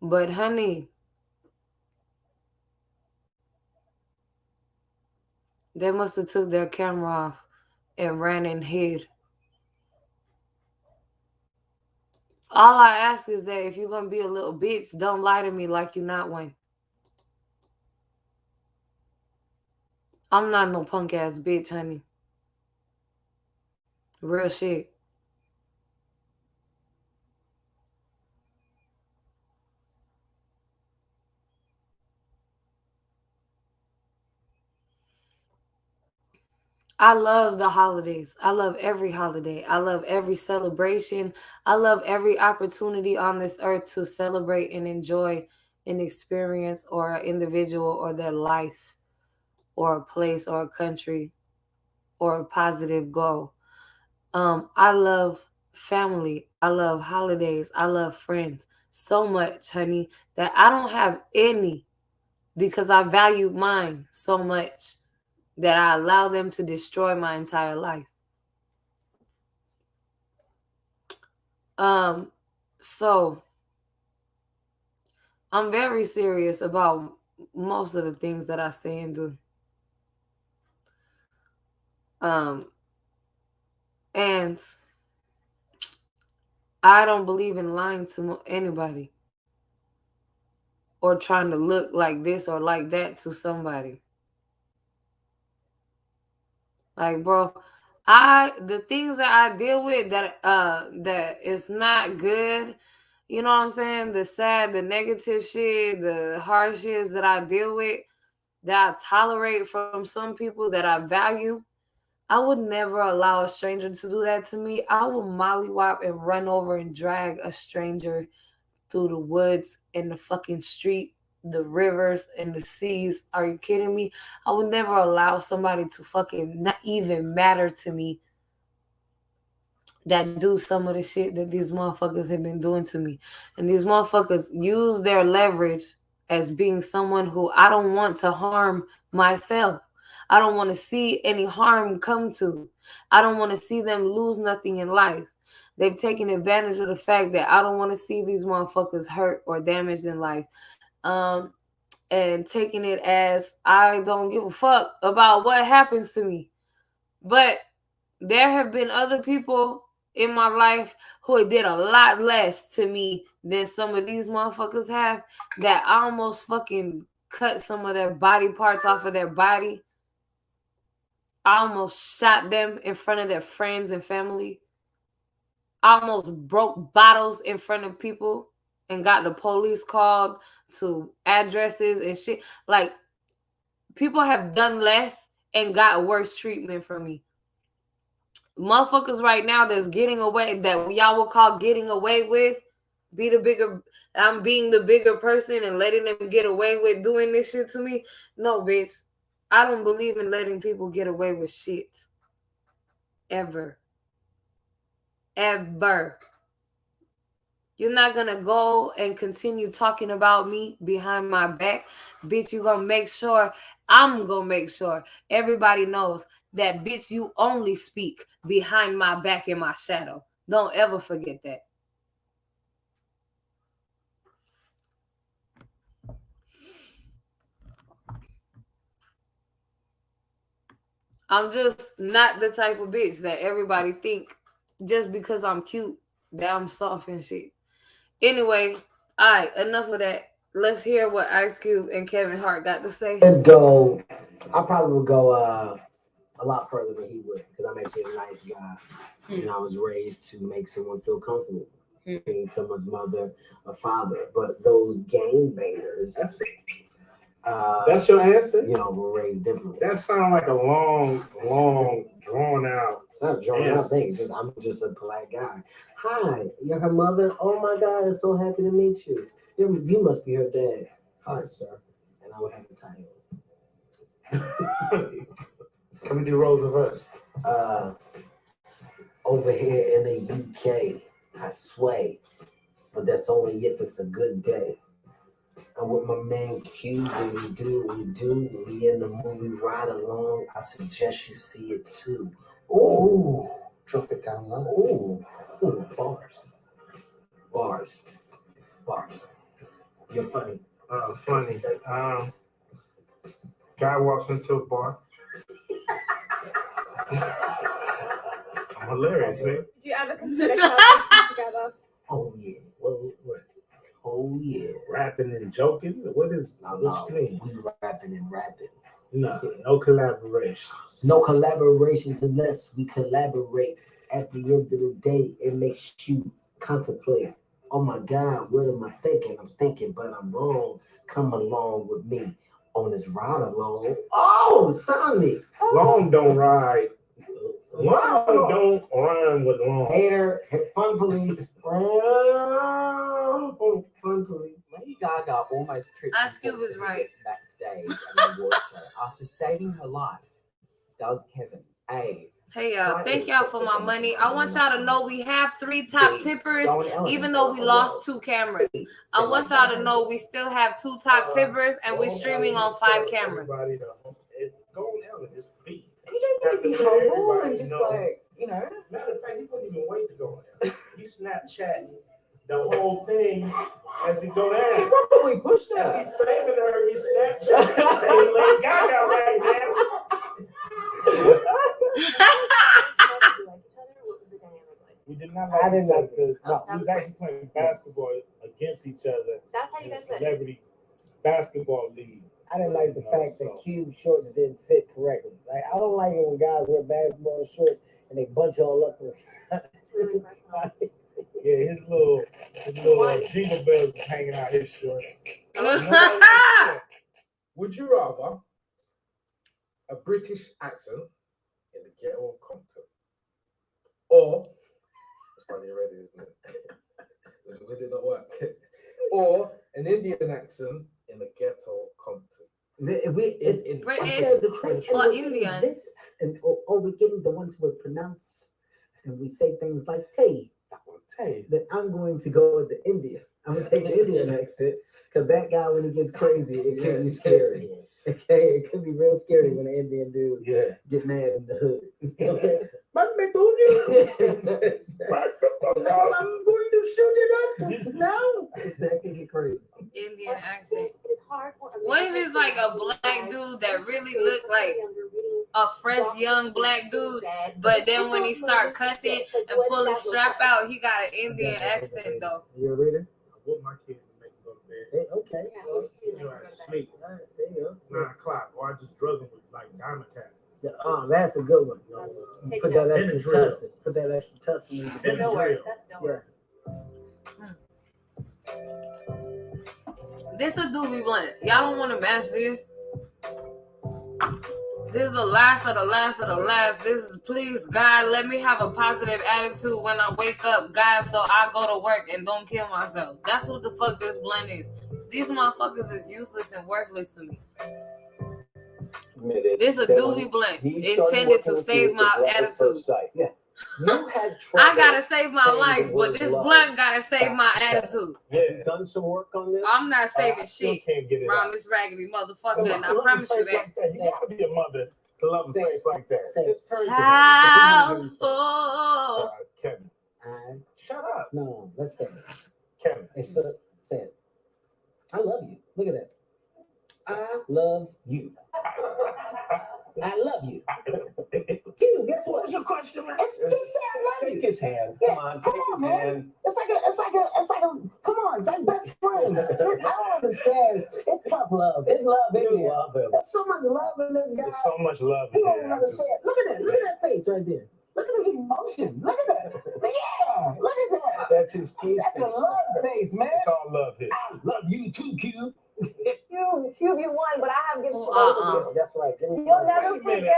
but honey, they must have took their camera off and ran and hid. All I ask is that if you're going to be a little bitch, don't lie to me like you're not one. I'm not no punk ass bitch, honey. Real shit. I love the holidays. I love every holiday. I love every celebration. I love every opportunity on this earth to celebrate and enjoy an experience or an individual or their life or a place or a country or a positive goal. I love family. I love holidays. I love friends so much, honey, that I don't have any because I value mine so much that I allow them to destroy my entire life. So I'm very serious about most of the things that I say and do. And I don't believe in lying to anybody. or trying to look like this or like that to somebody. Like, bro, the things that I deal with that is not good, you know what I'm saying? The sad, the negative shit, the hardships that I deal with, that I tolerate from some people that I value, I would never allow a stranger to do that to me. I would mollywop and run over and drag a stranger through the woods and the fucking street, the rivers and the seas. Are you kidding me? I would never allow somebody to fucking not even matter to me that do some of the shit that these motherfuckers have been doing to me. And these motherfuckers use their leverage as being someone who I don't want to harm myself. I don't want to see any harm come to. I don't want to see them lose nothing in life. They've taken advantage of the fact that I don't want to see these motherfuckers hurt or damaged in life. And taking it as I don't give a fuck about what happens to me. But there have been other people in my life who did a lot less to me than some of these motherfuckers have, that I almost fucking cut some of their body parts off of their body. I almost shot them in front of their friends and family. I almost broke bottles in front of people and got the police called to addresses and shit. Like, people have done less and got worse treatment from me. Motherfuckers right now that's getting away, that y'all will call getting away with, I'm being the bigger person and letting them get away with doing this shit to me. No, bitch. I don't believe in letting people get away with shit. Ever. Ever. You're not gonna go and continue talking about me behind my back. Bitch, I'm gonna make sure everybody knows that, bitch, you only speak behind my back in my shadow. Don't ever forget that. I'm just not the type of bitch that everybody think just because I'm cute that I'm soft and shit. Anyway, all right, enough of that. Let's hear what Ice Cube and Kevin Hart got to say. I probably would go a lot further than he would, because I'm actually a nice guy. And I was raised to make someone feel comfortable, being someone's mother or father. But those gangbangers, that's your answer? Were raised differently. That sounds like a long, drawn out. It's not a drawn out thing. I'm just a polite guy. Hi, you're her mother? Oh my God, I'm so happy to meet you. You must be her dad. Hi, sir. And I would have the title. Can we do roles reverse? Over here in the UK, I sway, but that's only if it's a good day. I'm with my man Q. When we do what we do, we in the movie Ride Along. I suggest you see it too. Ooh, drop it down low. Ooh, bars. You're funny. Funny. Guy walks into a bar. I'm hilarious, see? Do you ever consider conversations together? Oh yeah. What? Oh yeah. Rapping and joking? What is no, we rapping and rapping. No collaborations. No collaborations unless we collaborate. At the end of the day, it makes you contemplate. Oh my God, what am I thinking? I'm thinking, but I'm wrong. Come along with me on this ride along. Oh, sign me. Long don't ride. Long don't rhyme with long. Hater, fun police. Fun police. Lady Gaga almost tripped Ice Cube was right. backstage at an award show after saving her life. Does Kevin A? Hey y'all, thank y'all for my money. I want y'all to know we have 3 top tippers, even though we lost 2 cameras. I want y'all to know we still have 2 top tippers and we're streaming on 5 cameras. Go on Ellen, just be. You don't need to be humble and just Matter of fact, he wouldn't even wait to go on Ellen. He Snapchat the whole thing as he go down. He probably pushed her. As he's saving her, he Snapchat. He's saying, Lady Gaga right now. We did not like each other because we was actually playing basketball against each other. That's how you in a guys met. celebrity basketball league. I didn't like the fact that Cube shorts didn't fit correctly. Like, I don't like it when guys wear basketball shorts and they bunch all up. Yeah, his little jingle bells was hanging out his shorts. Would you rather a British accent in the ghetto of Compton, or that's funny already, isn't it? It did not work. Or an Indian accent in the ghetto of Compton. If we in British or Indian, or we're getting the ones who pronounce and we say things like "tay." Then I'm going to go with the Indian. I'm gonna take the Indian accent because that guy, when he gets crazy, it can be scary. Okay, it could be real scary when an Indian dude get mad in the hood. Okay, I'm going to shoot it up now. That can get crazy. Indian accent. What if it's like a black dude that really look like a fresh young black dude, but then when he start cussing and pull his strap out, he got an Indian accent though? You a reader? I want my kids to make them go to bed. Hey, okay. Sleep. All right, there you go. It's 9 o'clock, or I just drug them with like diamond tap. Yeah, that's a good one. Put that extra tussin. Put that extra tussin in the No worries, that's no worries. This is a doobie blunt. Y'all don't want to match this. This is the last of the last of the last. This is, please, God, let me have a positive attitude when I wake up, God, so I go to work and don't kill myself. That's what the fuck this blunt is. These motherfuckers is useless and worthless to me. This is a doobie blunt intended to save my attitude. Yeah. I gotta save my life, but this blunt gotta save my attitude. Yeah. Done some work on this. I'm not saving shit around this raggedy motherfucker, and I promise you that. You gotta be a mother to love a face like that. Kevin. Shut up. No, let's say it. Kevin. It's for the say it. I love you. Look at that. I love you. I love you. Dude, guess what? What's your question, man? It's just say I love you. Take his hand. Yeah, Come on, come take on, his man. hand. It's like a come on, it's like best friends. I don't understand. It's tough love. It's love in You here. love him. There's so much love in this guy. There's so much love in You don't here. understand. Look at that. Look at that face right there. Look at his emotion. Look at that. Yeah, look at that. That's his teeth. That's a love face, man. It's all love here. I love you too, Q. You won, but I have given to both of you. That's right. You'll never forget.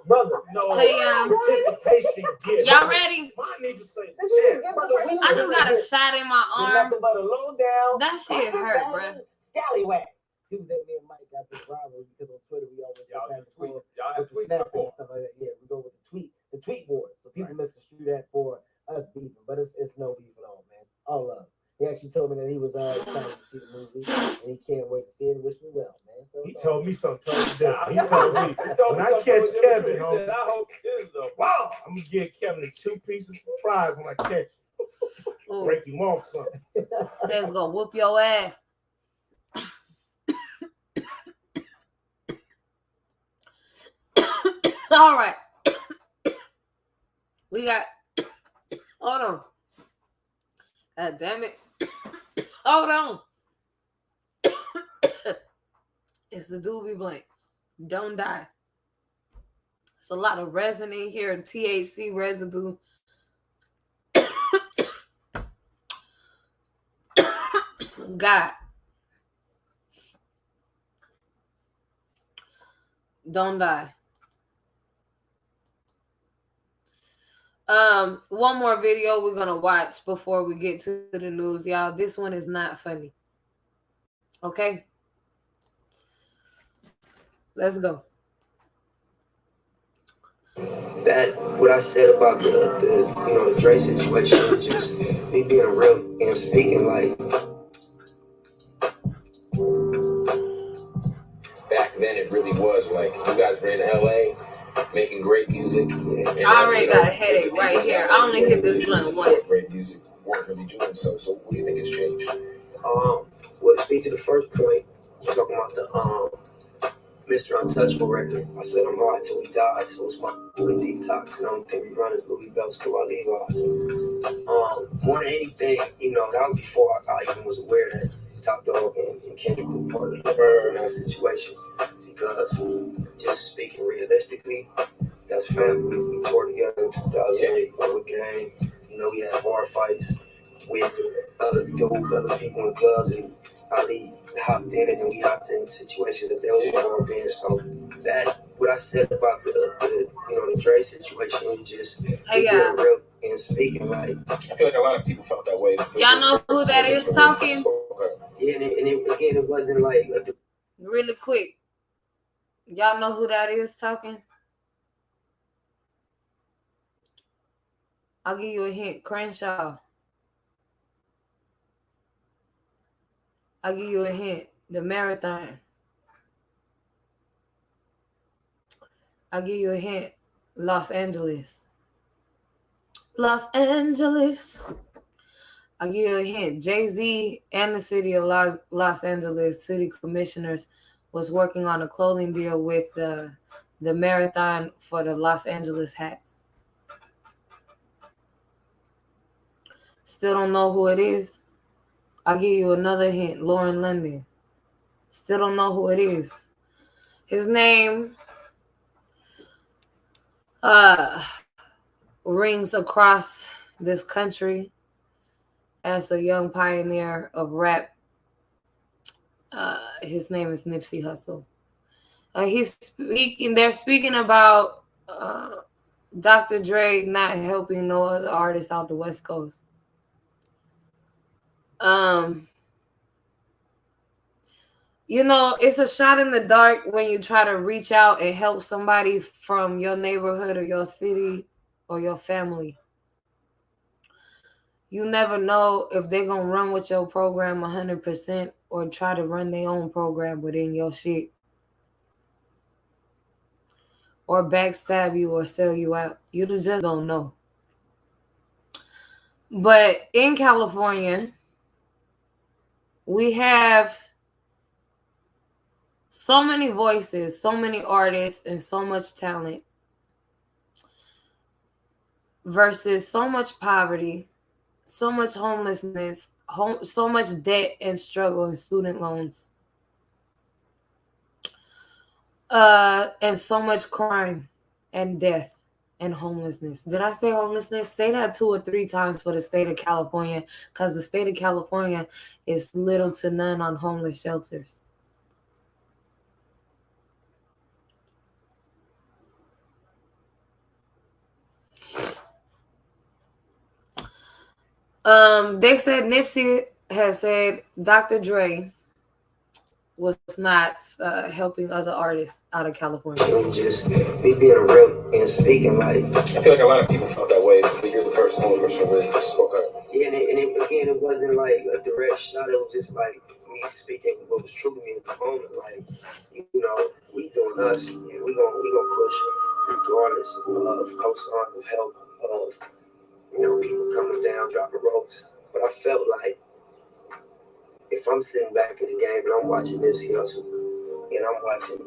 Brother, No Hey, participation gift. Y'all ready? Mine need to say, Did you shit, give brother, the we I just got a shot in my There's arm. nothing but a low down. That shit hurt, bruh. Scallywag. People think me and Mike got this rivalry because on Twitter we always go Y'all back and tweet. forth Y'all with have the tweet snap and before. stuff like that. Yeah, we go with the tweet wars. So people misconstrue that for us beefing, but it's no beef at all, man. All love. He actually told me that he was excited to see the movie and he can't wait to see it and wish me well, man. So He it's told me something totally different. He told me, when I something catch totally Kevin, different. He said, I hope this though. Wow, I'm gonna give Kevin 2 pieces of fries when I catch him. Ooh, Break him off something. says gonna whoop your ass. All right. We got. Hold on. God damn it. Hold on. It's the doobie blank. Don't die. It's a lot of resin in here, THC residue. God. Don't die. One more video we're gonna watch before we get to the news, y'all. This one is not funny. Okay? Let's go. That what I said about the Dre situation is just me being real and speaking like back then it really was like you guys were in LA making great music. And, I already got a headache right here. I only hit this blunt once. Great music weren't really doing so. So what do you think has changed? well, to speak to the first point, you're talking about the Mr. Untouchable record. I said I'm hard till we die, so it's my detox. And the only thing we run is Louis Bells to our Levi's. More than anything, that was before I even was aware that Top Dog and Kendrick were part of that situation. Because just speaking realistically, that's family. We toured together in 2008 with Gang. You know, we had bar fights with other dudes, other people in clubs, and Ali hopped in it, and we hopped in situations that they were involved in. So that what I said about the Dre situation was just being real and speaking like. I feel like a lot of people felt that way. Y'all know who that is talking? Yeah, and it wasn't like really quick. Y'all know who that is talking? I'll give you a hint. Crenshaw. I'll give you a hint. The Marathon. I'll give you a hint. Los Angeles. Los Angeles. I'll give you a hint. Jay-Z and the city of Los Angeles city commissioners was working on a clothing deal with the Marathon for the Los Angeles hats. Still don't know who it is? I'll give you another hint. Lauren London. Still don't know who it is. His name rings across this country as a young pioneer of rap. His name is Nipsey Hussle. They're speaking about Dr. Dre not helping no other artists out the West Coast. You know, it's a shot in the dark when you try to reach out and help somebody from your neighborhood or your city or your family. You never know if they're going to run with your program 100% or try to run their own program within your shit. Or backstab you or sell you out. You just don't know. But in California, we have so many voices, so many artists, and so much talent versus so much poverty, so much homelessness, so much debt and struggle and student loans, and so much crime and death and homelessness. Did I say homelessness? Say that 2 or 3 times for the state of California, because the state of California is little to none on homeless shelters. They said Nipsey has said Dr. Dre was not helping other artists out of California. Just me being real and speaking like. I feel like a lot of people felt that way, but you're the first person who really spoke up. Yeah, and it wasn't like a direct shot. It was just like me speaking what was true to me at the moment. Like, you know, we doing us, and we gonna push regardless of cosigns of help, of people coming down, dropping ropes. But I felt like if I'm sitting back in the game and I'm watching this hustle, and I'm watching,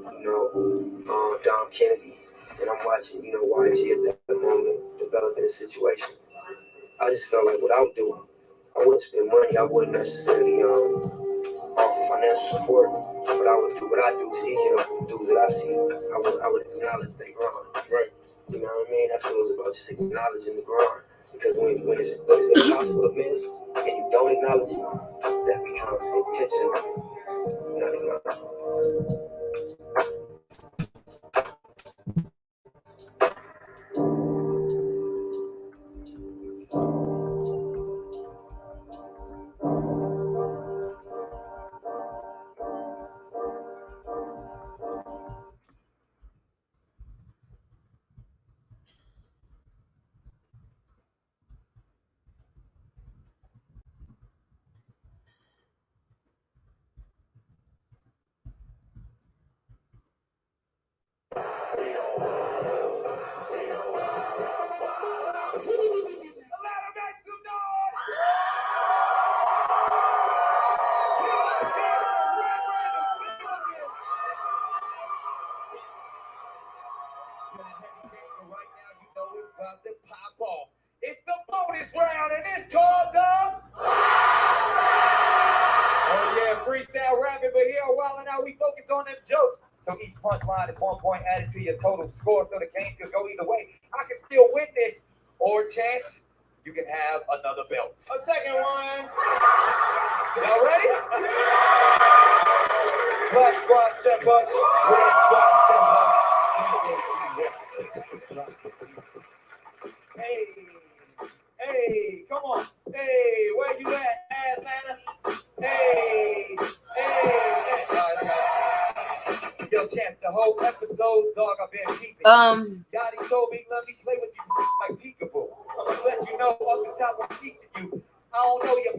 Dom Kennedy, and I'm watching, YG at that moment developing a situation. I just felt like what I would do, I wouldn't spend money. I wouldn't necessarily offer financial support, but I would do what I do to these young dudes that I see. I would acknowledge they grind. Right. You know what I mean? That's what it was about, just acknowledging the grind. Because when it's impossible to miss and you don't acknowledge it, that becomes intentional, not acknowledged. now we focus on them jokes. So each punchline is 1 point added to your total score, so the game could go either way. I can still win this, or chance you can have another belt. A second one. Y'all ready? Black squad step up, red squad step up. Hey, come on. Hey, where you at, Atlanta? Hey. All right, I got it. Yo, Chance, the whole episode, dog, I've been keeping. Yachty told me, let me play with you like peekaboo. I'm gonna let you know off the top I'm speaking you. I don't know your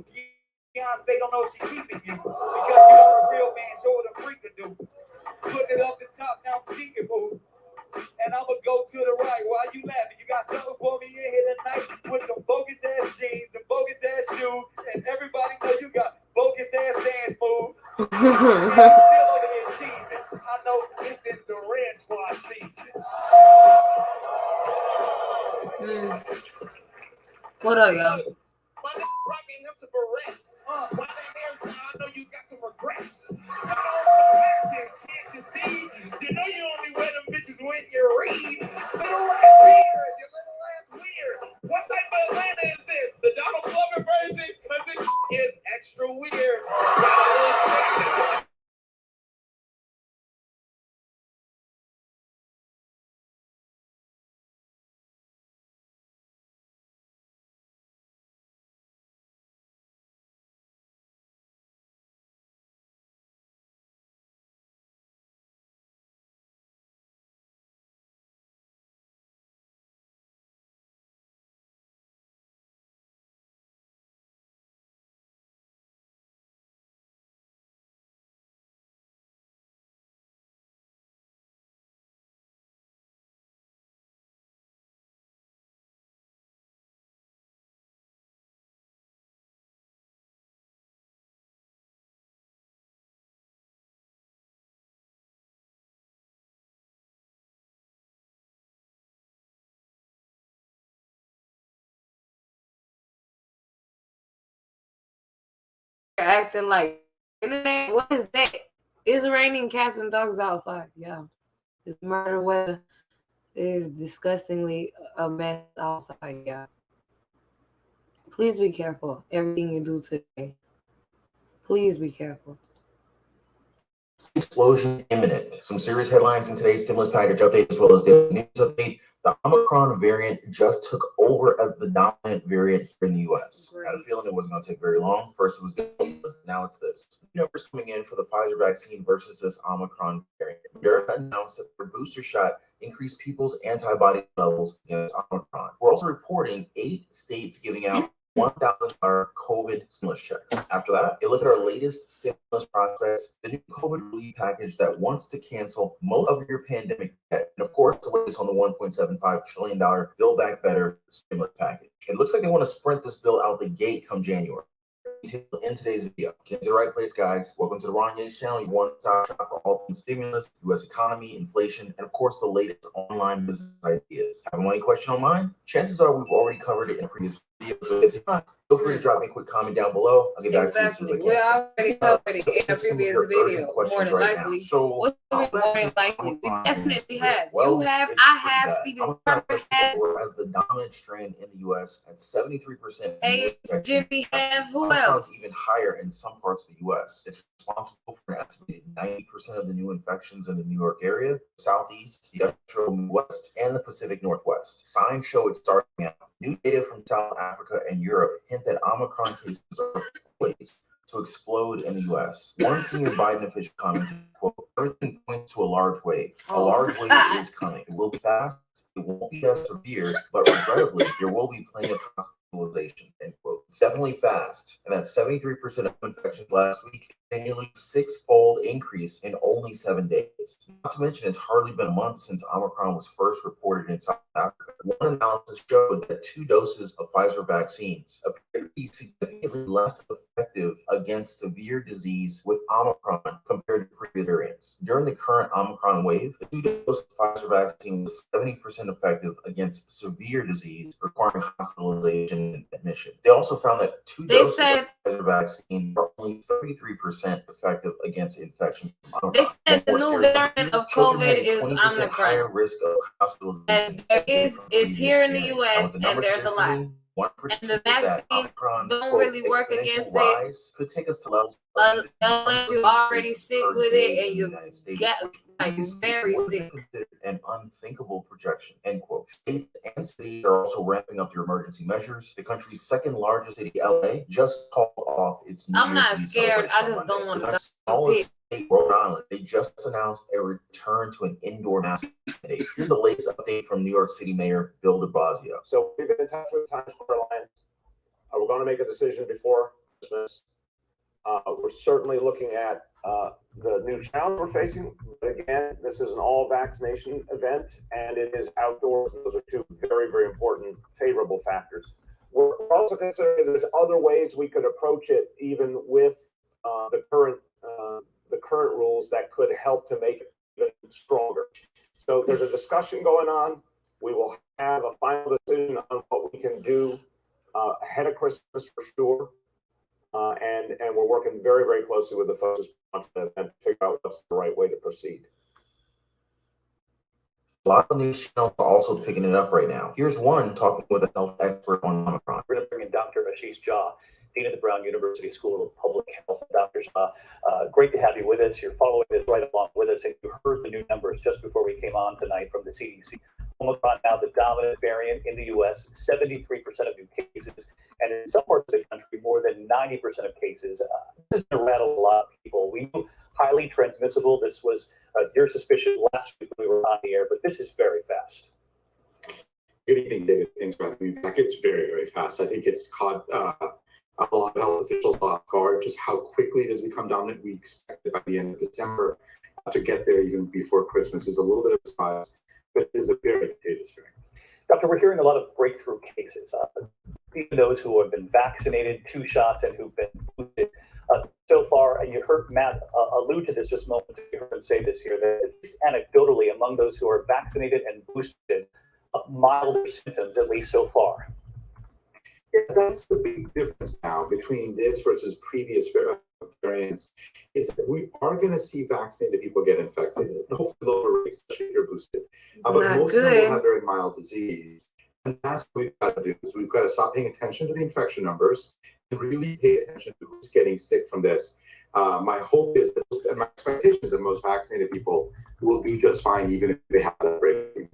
Beyonce, don't know if she keeping you. Because she want a real man, show her the freak to do. Put it up the top, now I'm peekaboo. And I'ma go to the right. Why you laughing? You got something for me in here tonight with them bogus ass jeans, the bogus ass shoes, and everybody know you got bogus ass dance moves. And you still over here cheesing. I know this is the red squad season. What are y'all? My nigga rocking him some barrettes. Why that hairstyle? I know you got some regrets. I know some glasses, can't you see? You know you only wear them bitches when you read. Little ass weird, your little ass weird. What type of Atlanta is this? The Donald Glover version? Because this is extra weird. Acting like internet. What is that? It's raining cats and dogs outside. Yeah, it's murder weather. It is disgustingly a mess outside. Yeah, please be careful. Everything you do today. Please be careful. Explosion imminent. Some serious headlines in today's stimulus package update, as well as the news update. The Omicron variant just took over as the dominant variant here in the U.S. Great. I had a feeling it wasn't going to take very long. First it was Delta, now it's this. Numbers coming in for the Pfizer vaccine versus this Omicron variant. Moderna announced that their booster shot increased people's antibody levels against Omicron. We're also reporting 8 states giving out $1,000 COVID stimulus checks. After that, a look at our latest stimulus prospects, the new COVID relief package that wants to cancel most of your pandemic debt. And of course, the latest on the $1.75 trillion Build Back Better stimulus package. It looks like they want to sprint this bill out the gate come January. In today's video, came to the right place, guys. Welcome to the Ron Yates channel, your one-stop shop for all things stimulus, U.S. economy, inflation, and of course, the latest online business ideas. Have any question on mine? Chances are we've already covered it in a previous video. So if not, feel free to drop me a quick comment down below. I'll get back to you as soon as I can. We already covered it in a previous video. More than likely. So, what's more than likely? We definitely have. Well, you have. I have. Stephen Carter has. As the dominant strain in the U.S. at 73%. Hey, Jimmy have. Who else? Even higher in some parts of the U.S. It's responsible for an estimated 90% of the new infections in the New York area, Southeast, the Industrial Midwest, and the Pacific Northwest. Signs show it's starting out. New data from South Africa and Europe hint that Omicron cases are poised to explode in the U.S. One senior Biden official commented, quote, "Everything points to a large wave. A large wave is coming. It will be fast. It won't be as severe, but regrettably, there will be plenty of hospitalization," end quote. It's definitely fast, and that's 73% of infections last week, a nearly 6-fold increase in only 7 days. Not to mention, it's hardly been a month since Omicron was first reported in South Africa. One analysis showed that 2 doses of Pfizer vaccines appear to be significantly less effective against severe disease with Omicron compared to previous variants. During the current Omicron wave, the 2-dose Pfizer vaccine was 70% effective against severe disease requiring hospitalization and admission. They also found that 2 doses of Pfizer vaccine are only 33% effective against infection from Omicron. They said the new variant of COVID is Omicron. Higher risk of hospitalization. And is here in the U.S. and there's a lot. And the vaccine don't really work against it could take us to levels unless you're already sick with it and you get like very sick. An unthinkable projection, end quote. States and cities are also ramping up their emergency measures. The country's second largest city, LA, just called off its New I'm not scared. I just don't want to smallest state, Rhode Island, they just announced a return to an indoor mask mandate. Here's the latest update from New York City Mayor Bill de Blasio. So we've been in touch with Times Square Alliance. We're going to make a decision before Christmas. We're certainly looking at the new challenge we're facing. But again, this is an all vaccination event and it is outdoors. Those are two very, very important favorable factors. We're also considering there's other ways we could approach it, even with the current rules that could help to make it even stronger. So there's a discussion going on. We will have a final decision on what we can do ahead of Christmas for sure. And we're working very, very closely with the folks and figure out what's the right way to proceed. A lot of news channels are also picking it up right now. Here's one talking with a health expert on Omicron. We're going to bring in Dr. Ashish Jha, Dean of the Brown University School of Public Health. Dr. Jha, great to have you with us. You're following this right along with us, and you heard the new numbers just before we came on tonight from the CDC. Omicron now the dominant variant in the U.S., 73% of new cases, and in some parts of the country, more than 90% of cases. This is going to rattle a lot of people. We knew highly transmissible. This was your suspicion last week when we were on the air, but this is very fast. Good evening, David. Thanks for having me back. It's very, very fast. I think it's caught a lot of health officials off guard, just how quickly it has become dominant. We expected by the end of December to get there even before Christmas is a little bit of a surprise, but it is a very contagious variant. Doctor, we're hearing a lot of breakthrough cases. Even those who have been vaccinated 2 shots and who've been boosted so far, and you heard Matt allude to this just a moment ago, you heard him say this here, that at least anecdotally among those who are vaccinated and boosted, milder symptoms, at least so far. Yeah, that's the big difference now between this versus previous variants, is that we are going to see vaccinated people get infected, hopefully lower rates, especially if you're boosted. But most of them will have very mild disease. And that's what we've got to do, is we've got to stop paying attention to the infection numbers and really pay attention to who's getting sick from this. My hope is that, and my expectation is that most vaccinated people will do just fine, even if they have that rate. It's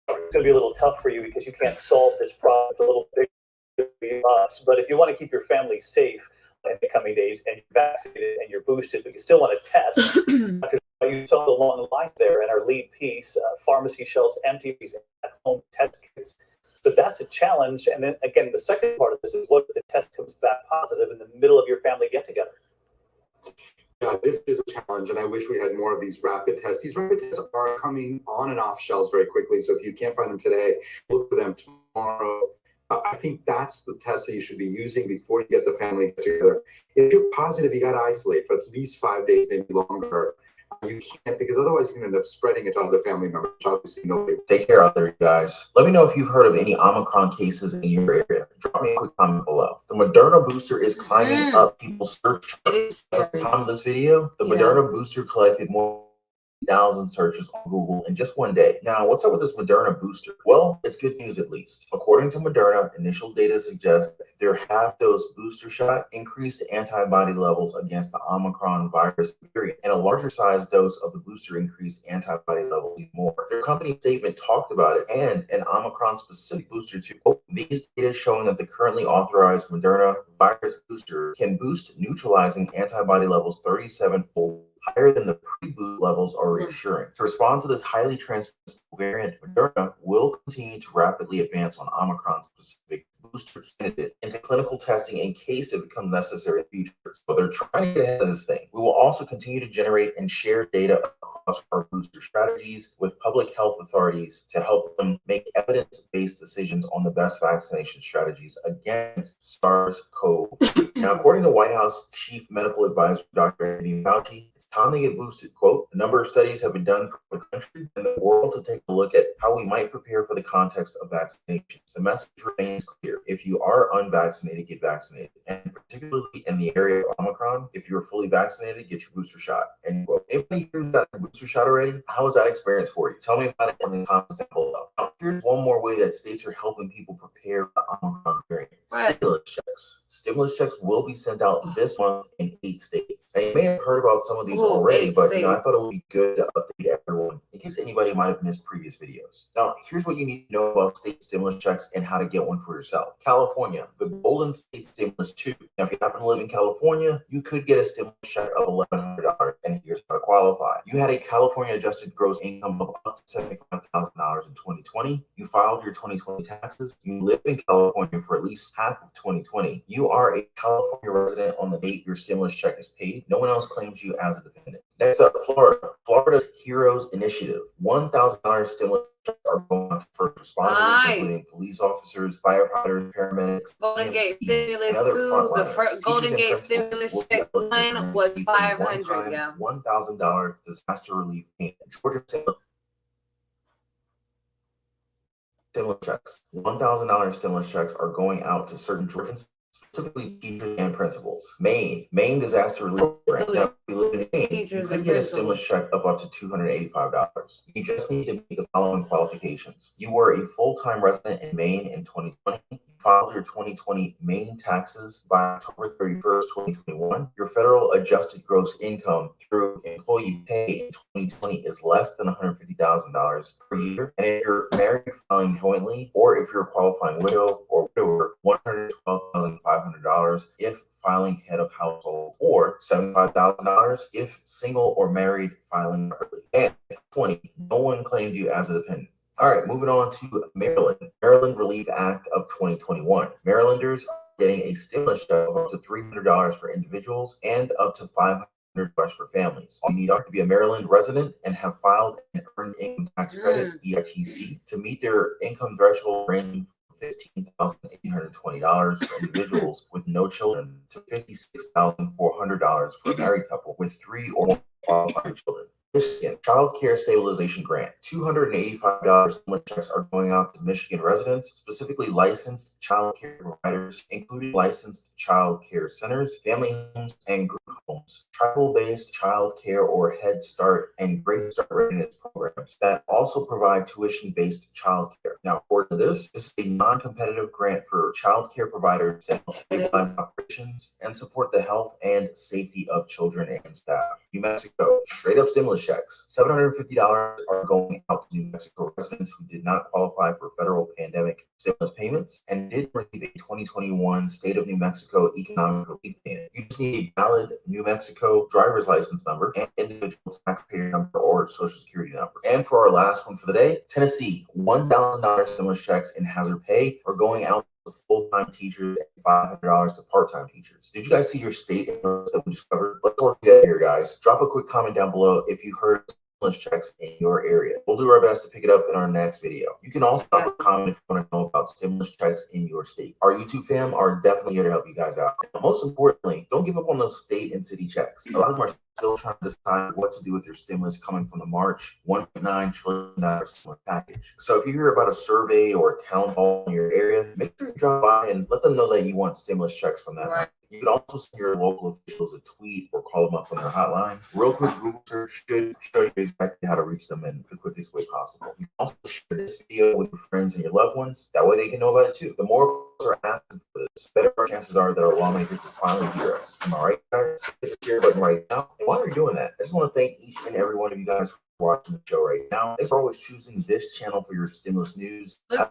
going to be a little tough for you because you can't solve this problem. It's a little big for us. But if you want to keep your family safe in the coming days and you're vaccinated and you're boosted, but you still want to test, because you saw the long line there in our lead piece, pharmacy shelves empty, at-home test kits. So that's a challenge. And then again, the second part of this is what if the test comes back positive in the middle of your family get-together? Yeah, this is a challenge, and I wish we had more of these rapid tests. These rapid tests are coming on and off shelves very quickly, so if you can't find them today, look for them tomorrow. I think that's the test that you should be using before you get the family together. If you're positive, you got to isolate for at least 5 days, maybe longer. You can't, because otherwise you can end up spreading it to other family members. Obviously, nobody. Take care out there, you guys. Let me know if you've heard of any Omicron cases in your area. Drop me a quick comment below. The Moderna booster is climbing up people's search charts. At the time of this video, the Moderna booster collected more than 1,000 searches on Google in just one day. Now, what's up with this Moderna booster? Well, it's good news at least. According to Moderna, initial data suggests that their half-dose booster shot increased antibody levels against the Omicron virus variant, and a larger size dose of the booster increased antibody levels even more. Their company statement talked about it, and an Omicron-specific booster too. These data showing that the currently authorized Moderna virus booster can boost neutralizing antibody levels 37-fold higher than the pre-boost levels are reassuring. To respond to this highly transmissible variant, Moderna will continue to rapidly advance on Omicron-specific booster candidate into clinical testing in case it becomes necessary in the future. So they're trying to get ahead of this thing. We will also continue to generate and share data across our booster strategies with public health authorities to help them make evidence-based decisions on the best vaccination strategies against SARS-CoV-2. Now, according to White House Chief Medical Advisor Dr. Anthony Fauci, it's time to get boosted. Quote, a number of studies have been done for the country and the world to take a look at how we might prepare for the context of vaccinations. The message remains clear. If you are unvaccinated, get vaccinated. And particularly in the area of Omicron, if you're fully vaccinated, get your booster shot. And quote, anybody who got a booster shot already, how was that experience for you? Tell me about it in the comments down below. Now, here's one more way that states are helping people prepare for the Omicron variant. Right. Stimulus checks. Stimulus checks will be sent out this month in 8 states. Now, you may have heard about some of these already, but I thought it would be good to update everyone in case anybody might have missed previous videos. Now, here's what you need to know about state stimulus checks and how to get one for yourself. California, the Golden State Stimulus 2. Now, if you happen to live in California, you could get a stimulus check of $1,100, and here's how to qualify. You had a California adjusted gross income of up to $75,000 in 2020. You filed your 2020 taxes. You live in California for at least half of 2020. You are a California resident on the date your stimulus check is paid. No one else claims you as a dependent. Next up, Florida. Florida's Heroes Initiative. $1,000 stimulus checks are going out to first responders, including police officers, firefighters, paramedics. Golden Gate stimulus 2. The first Golden Gate stimulus check 1 was $500. Yeah. $1,000 disaster relief payment. Georgia stimulus checks. $1,000 stimulus checks are going out to certain Georgians, specifically teachers and principals. Maine disaster relief grant. Now, if you live in Maine, you could get a stimulus check of up to $285. You just need to meet the following qualifications. You were a full-time resident in Maine in 2020. You filed your 2020 Maine taxes by October 31st, 2021. Your federal adjusted gross income through employee pay in 2020 is less than $150,000 per year. And if you're married filing jointly, or if you're a qualifying widow or widower, $112,500 if filing head of household, or $75,000 if single or married filing separately. And 20, no one claimed you as a dependent. All right, moving on to Maryland. Maryland Relief Act of 2021. Marylanders are getting a stimulus check of up to $300 for individuals and up to $500 for families. You need to be a Maryland resident and have filed an earned income tax credit, EITC, to meet their income threshold ranging from $15,820 for individuals with no children to $56,400 for a married couple with 3 or more qualified children. Michigan Child Care Stabilization Grant. $285 stimulus checks are going out to Michigan residents, specifically licensed child care providers, including licensed child care centers, family homes, and group homes, tribal-based child care or Head Start and Great Start readiness programs that also provide tuition-based child care. Now, according to this is a non-competitive grant for child care providers that help stabilize operations and support the health and safety of children and staff. New Mexico, straight-up stimulus checks. $750 are going out to New Mexico residents who did not qualify for federal pandemic stimulus payments and did receive a 2021 State of New Mexico economic relief payment. You just need a valid New Mexico driver's license number and individual taxpayer number or social security number. And for our last one for the day, Tennessee, $1,000 stimulus checks in hazard pay are going out to full-time teachers and $500 to part-time teachers. Did you guys see your state that we just covered? Let's work together here, guys. Drop a quick comment down below if you heard stimulus checks in your area. We'll do our best to pick it up in our next video. You can also drop a comment if you want to know about stimulus checks in your state. Our YouTube fam are definitely here to help you guys out. And most importantly, don't give up on those state and city checks. A lot of them are still trying to decide what to do with their stimulus coming from the March $1.9 trillion stimulus package. So if you hear about a survey or a town hall in your area, make sure you drop by and let them know that you want stimulus checks from that. Right. You can also send your local officials a tweet or call them up on their hotline. Real quick Google search should show you exactly how to reach them in the quickest way possible. You can also share this video with your friends and your loved ones. That way they can know about it too. The more of us are asking for this, the better our chances are that our lawmakers will finally hear us. Am I right, guys? Hit the share button right now. And while you're doing that, I just want to thank each and every one of you guys for watching the show right now. Thanks for always choosing this channel for your stimulus news. I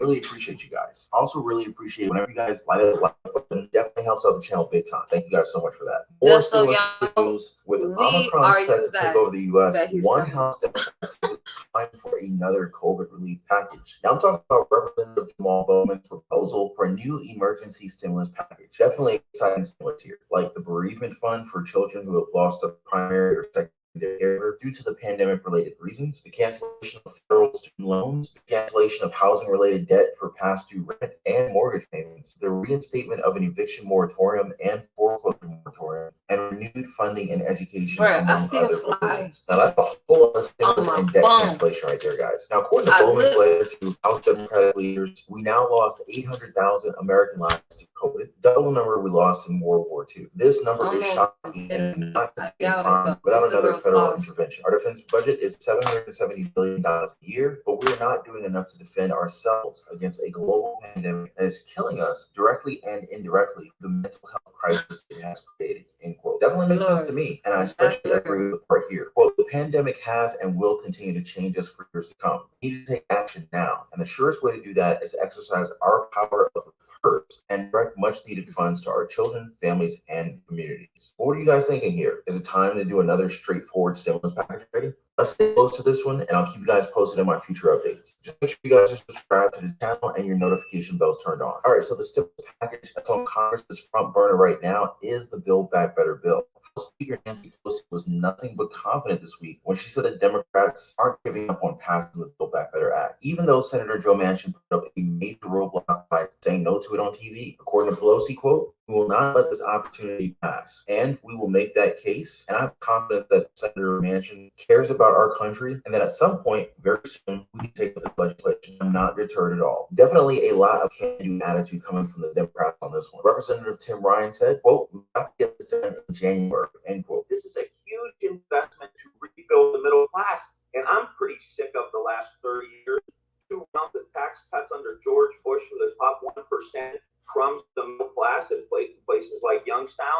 really appreciate you guys. I also really appreciate whenever you guys like it, button. Definitely helps out the channel big time. Thank you guys so much for that. More stimulus news with Omicron set to take over the U.S. One House Democrats is applying for another COVID relief package. Now I'm talking about Representative Jamal Bowman's proposal for a new emergency stimulus package. Definitely exciting stimulus here, like the bereavement fund for children who have lost a primary or secondary due to the pandemic-related reasons, the cancellation of federal student loans, the cancellation of housing-related debt for past due rent and mortgage payments, the reinstatement of an eviction moratorium and foreclosure moratorium, and renewed funding in education, among other provisions. Now that's a whole lot of stimulus and debt cancellation right there, guys. Now, according to Bowman's letter to House Democratic leaders, we now lost 800,000 American lives to COVID, double the number we lost in World War II. This number is shocking and not harm without another federal intervention. Our defense budget is $770 billion a year, but we are not doing enough to defend ourselves against a global pandemic that is killing us directly and indirectly, the mental health crisis it has created, end quote. Definitely makes sense to me, and I especially agree with the part here. Quote, the pandemic has and will continue to change us for years to come. We need to take action now, and the surest way to do that is to exercise our power of purse and direct much needed funds to our children, families, and communities. What are you guys thinking here? Is it time to do another straightforward stimulus package ready? Let's stay close to this one, and I'll keep you guys posted in my future updates. Just make sure you guys are subscribed to the channel and your notification bells turned on. All right, so the stimulus package that's on Congress's front burner right now is the Build Back Better bill. Speaker Nancy Pelosi was nothing but confident this week when she said that Democrats aren't giving up on passing the Build Back Better Act, even though Senator Joe Manchin put up a major roadblock by saying no to it on TV. According to Pelosi, quote, we will not let this opportunity pass, and we will make that case. And I have confidence that Senator Manchin cares about our country, and that at some point, very soon, we can take up this legislation. I'm not deterred at all. Definitely a lot of can-do attitude coming from the Democrats on this one. Representative Tim Ryan said, quote, we have to get this done in January, end quote. This is a huge investment to rebuild the middle class, and I'm pretty sick of the last 30 years. 2 rounds of tax cuts under George Bush for the top 1%, crumbs to the middle class in places like Youngstown.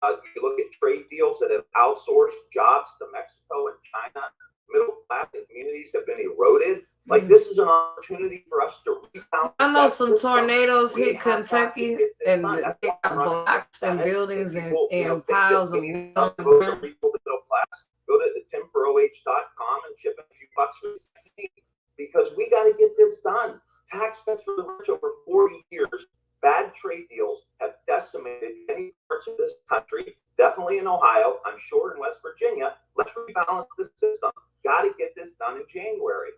You look at trade deals that have outsourced jobs to Mexico and China. Middle class and communities have been eroded. Like, this is an opportunity for us to rebound. I know some tornadoes hit Kentucky and they got blocks and buildings and piles of wood on the ground. Go to the timforoh.com and chip in a few bucks for the because we got to get this done. Tax cuts for the rich over 40 years. Bad trade deals have decimated many parts of this country, definitely in Ohio, I'm sure in West Virginia. Let's rebalance the system. Got to get this done in January.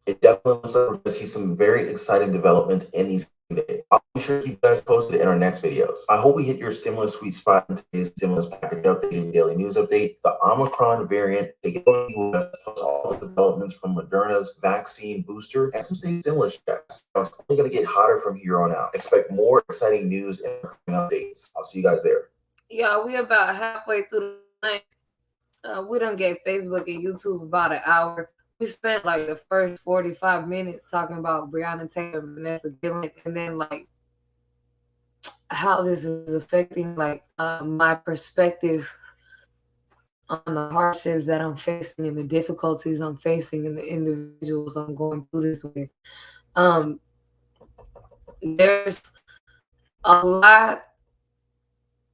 It definitely looks like we're going to see some very exciting developments in these days. I'll be sure to keep you guys posted in our next videos. I hope we hit your stimulus sweet spot in today's stimulus package update and daily news update. The Omicron variant, taking over the US, plus all the developments from Moderna's vaccine booster and some state stimulus checks. It's only going to get hotter from here on out. Expect more exciting news and updates. I'll see you guys there. Yeah, we about halfway through the night. We done gave Facebook and YouTube about an hour. We spent like the first 45 minutes talking about Breonna Taylor and Vanessa Gillen, and then like how this is affecting like my perspectives on the hardships that I'm facing and the difficulties I'm facing and the individuals I'm going through this with. There's a lot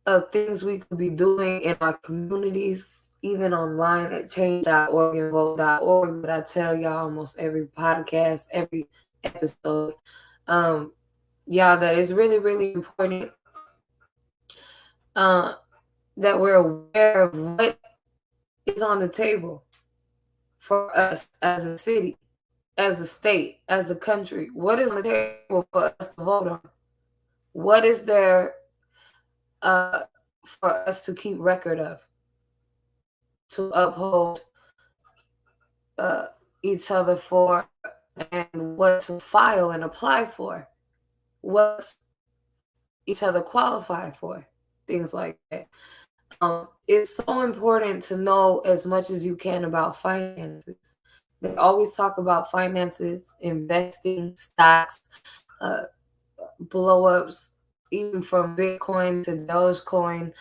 of things we could be doing in our communities, even online at change.org and vote.org, but I tell y'all almost every podcast, every episode, y'all, that it's really, really important that we're aware of what is on the table for us as a city, as a state, as a country. What is on the table for us to vote on? What is there for us to keep record of, to uphold each other for, and what to file and apply for, what each other qualify for, things like that. It's so important to know as much as you can about finances. They always talk about finances, investing, stocks, blow-ups, even from Bitcoin to Dogecoin.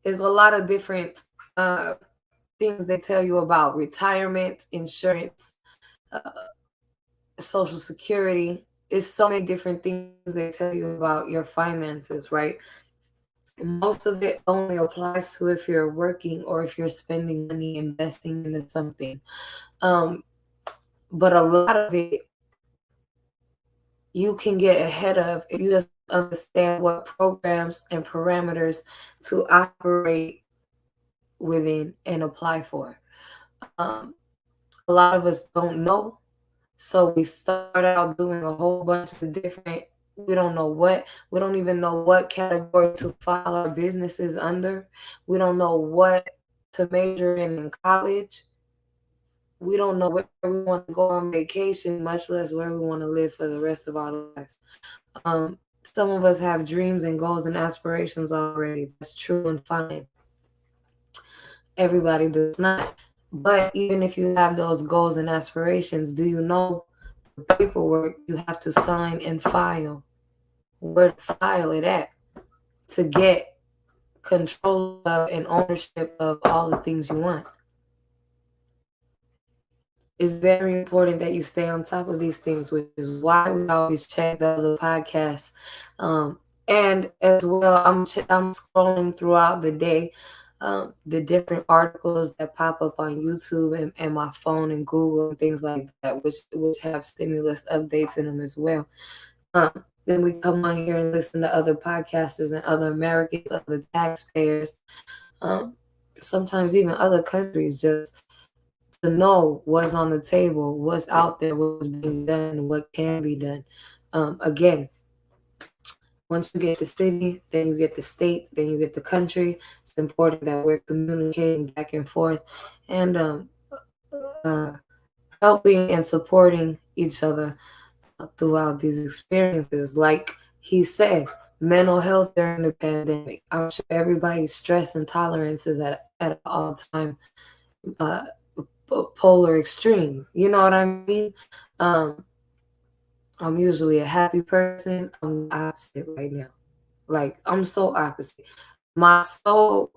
There's a lot of different things they tell you about retirement, insurance, Social Security. It's so many different things they tell you about your finances, right? Most of it only applies to if you're working or if you're spending money investing into something. But a lot of it you can get ahead of if you just understand what programs and parameters to operate within and apply for. A lot of us don't know, so we start out doing a whole bunch of different. We don't know what. We don't even know what category to file our businesses under. We don't know what to major in college. We don't know where we want to go on vacation, much less where we want to live for the rest of our lives. Some of us have dreams and goals and aspirations already. That's true and fine. Everybody does not. But even if you have those goals and aspirations, do you know the paperwork you have to sign and file? Where to file it at to get control of and ownership of all the things you want? It's very important that you stay on top of these things, which is why we always check the other podcasts. And as well, I'm scrolling throughout the day, the different articles that pop up on YouTube and my phone and Google and things like that, which have stimulus updates in them as well. Then we come on here and listen to other podcasters and other Americans, other taxpayers, sometimes even other countries, just to know what's on the table, what's out there, what's being done, what can be done. Again, once you get the city, then you get the state, then you get the country. It's important that we're communicating back and forth and helping and supporting each other throughout these experiences. Like he said, mental health during the pandemic. I'm sure everybody's stress and tolerance is at an all-time polar extreme. You know what I mean? I'm usually a happy person. I'm the opposite right now. Like, I'm so opposite. My soul,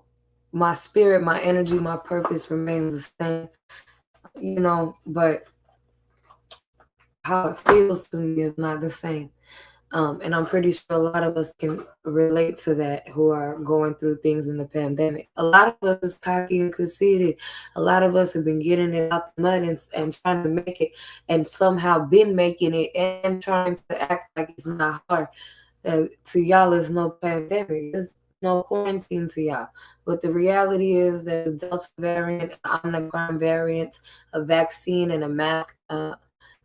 my spirit, my energy, my purpose remains the same, but how it feels to me is not the same. And I'm pretty sure a lot of us can relate to that who are going through things in the pandemic. A lot of us is cocky and conceited. A lot of us have been getting it out the mud and trying to make it and somehow been making it and trying to act like it's not hard. To y'all, there's no pandemic. There's no quarantine to y'all. But the reality is there's Delta variant, Omicron variant, a vaccine and a mask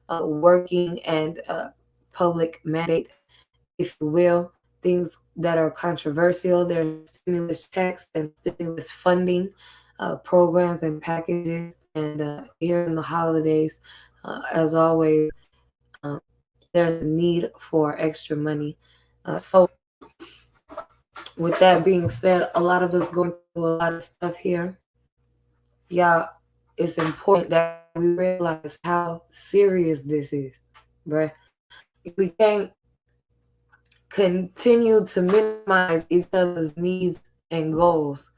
working and public mandate, if you will, things that are controversial. There's stimulus checks and stimulus funding programs and packages. And here in the holidays, as always, there's a need for extra money. So with that being said, a lot of us going through a lot of stuff here. Yeah, it's important that we realize how serious this is, bruh. We can't continue to minimize each other's needs and goals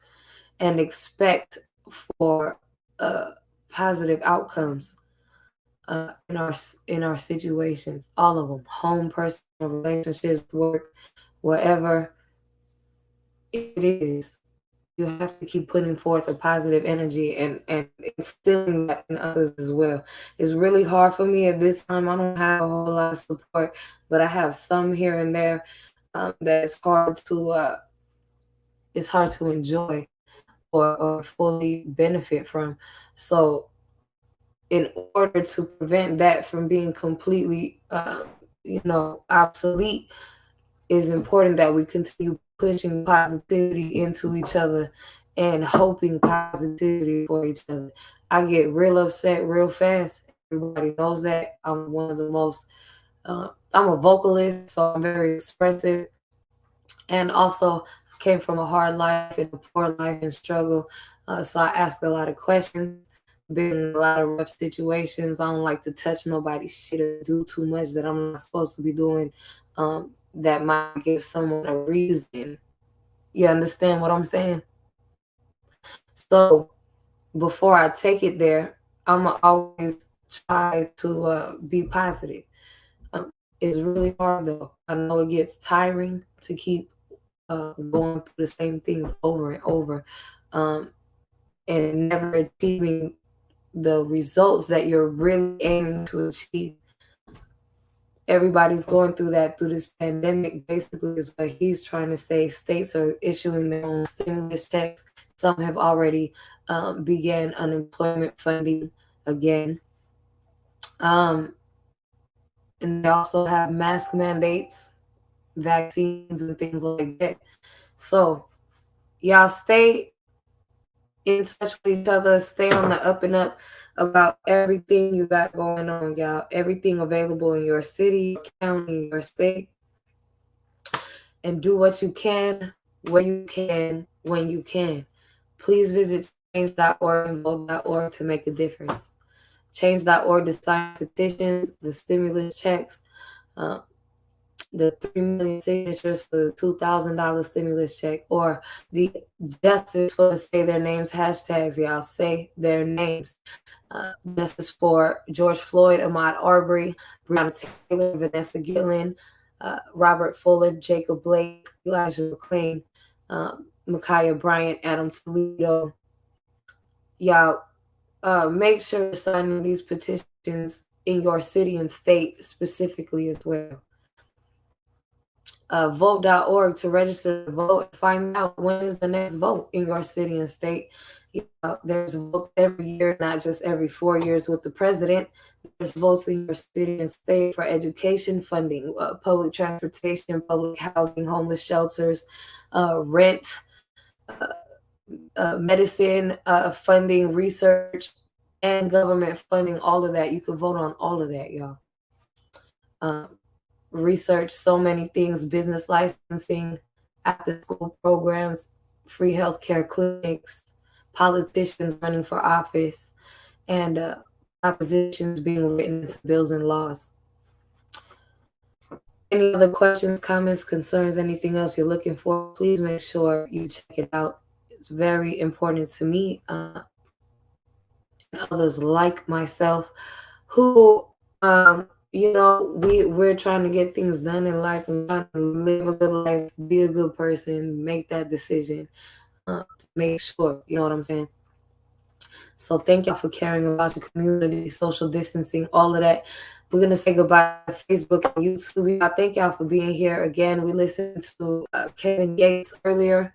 and expect for positive outcomes in our situations, all of them, home, personal relationships, work, whatever it is. You have to keep putting forth a positive energy and instilling that in others as well. It's really hard for me at this time. I don't have a whole lot of support, but I have some here and there that it's hard to enjoy or fully benefit from. So in order to prevent that from being completely obsolete, it's important that we continue pushing positivity into each other and hoping positivity for each other. I get real upset real fast. Everybody knows that. I'm one of the most I'm a vocalist, so I'm very expressive, and also came from a hard life and a poor life and struggle, so I ask a lot of questions, been in a lot of rough situations. I don't like to touch nobody's shit or do too much that I'm not supposed to be doing, that might give someone a reason. You understand what I'm saying? So before I take it there, I'm always try to be positive. It's really hard though. I know it gets tiring to keep going through the same things over and over, and never achieving the results that you're really aiming to achieve. Everybody's going through that through this pandemic, basically, is what he's trying to say. States are issuing their own stimulus checks. Some have already began unemployment funding again. And they also have mask mandates, vaccines, and things like that. So y'all stay in touch with each other, stay on the up and up about everything you got going on, y'all. Everything available in your city, county, your state. And do what you can, where you can, when you can. Please visit change.org and vote.org to make a difference. Change.org to sign petitions, the stimulus checks, the 3 million signatures for the $2,000 stimulus check, or the justice for the say their names hashtags, y'all. Say their names. Justice for George Floyd, Ahmaud Arbery, Breonna Taylor, Vanessa Gillen, Robert Fuller, Jacob Blake, Elijah McClain, Ma'Khia Bryant, Adam Toledo. Y'all, make sure you're signing these petitions in your city and state specifically as well. Vote.org to register to vote and find out when is the next vote in your city and state. There's votes every year, not just every 4 years with the president. There's votes in your city and state for education funding, public transportation, public housing, homeless shelters, rent, medicine funding, research, and government funding, all of that. You can vote on all of that, y'all. Research so many things, business licensing, after school programs, free healthcare clinics, politicians running for office, and propositions being written into bills and laws. Any other questions, comments, concerns, anything else you're looking for, please make sure you check it out. It's very important to me and others like myself who we're trying to get things done in life and trying to live a good life, be a good person, make that decision, make sure, you know what I'm saying? So thank y'all for caring about your community, social distancing, all of that. We're going to say goodbye to Facebook and YouTube. Thank y'all for being here again. We listened to Kevin Gates earlier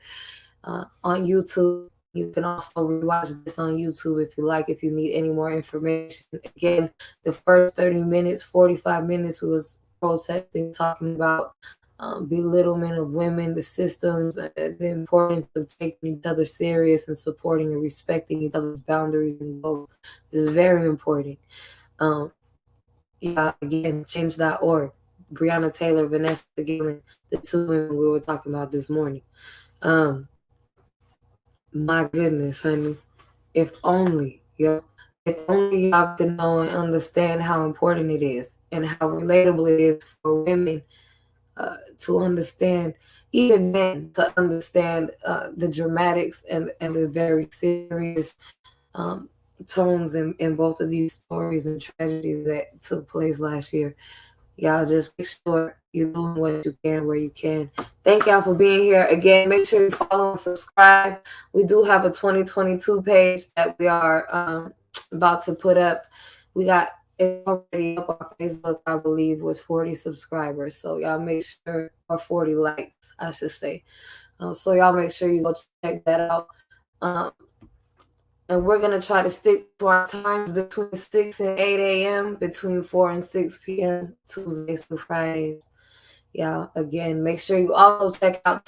on YouTube. You can also rewatch this on YouTube if you like, if you need any more information. Again, the first 30 minutes, 45 minutes was protesting, talking about belittlement of women, the systems, the importance of taking each other serious and supporting and respecting each other's boundaries and goals. This is very important. Again, change.org, Breonna Taylor, Vanessa Gillen, the two women we were talking about this morning. My goodness, honey. If only y'all could know and understand how important it is and how relatable it is for women to understand, even men to understand the dramatics and the very serious tones in both of these stories and tragedies that took place last year. Y'all just make sure you're doing what you can where you can. Thank y'all for being here. Again, make sure you follow and subscribe. We do have a 2022 page that we are about to put up. We got it already up on Facebook, I believe, with 40 subscribers. So y'all make sure, or 40 likes, I should say. So y'all make sure you go check that out. And we're going to try to stick to our times between 6 and 8 a.m., between 4 and 6 p.m., Tuesdays through Fridays. Yeah, again, make sure you also check out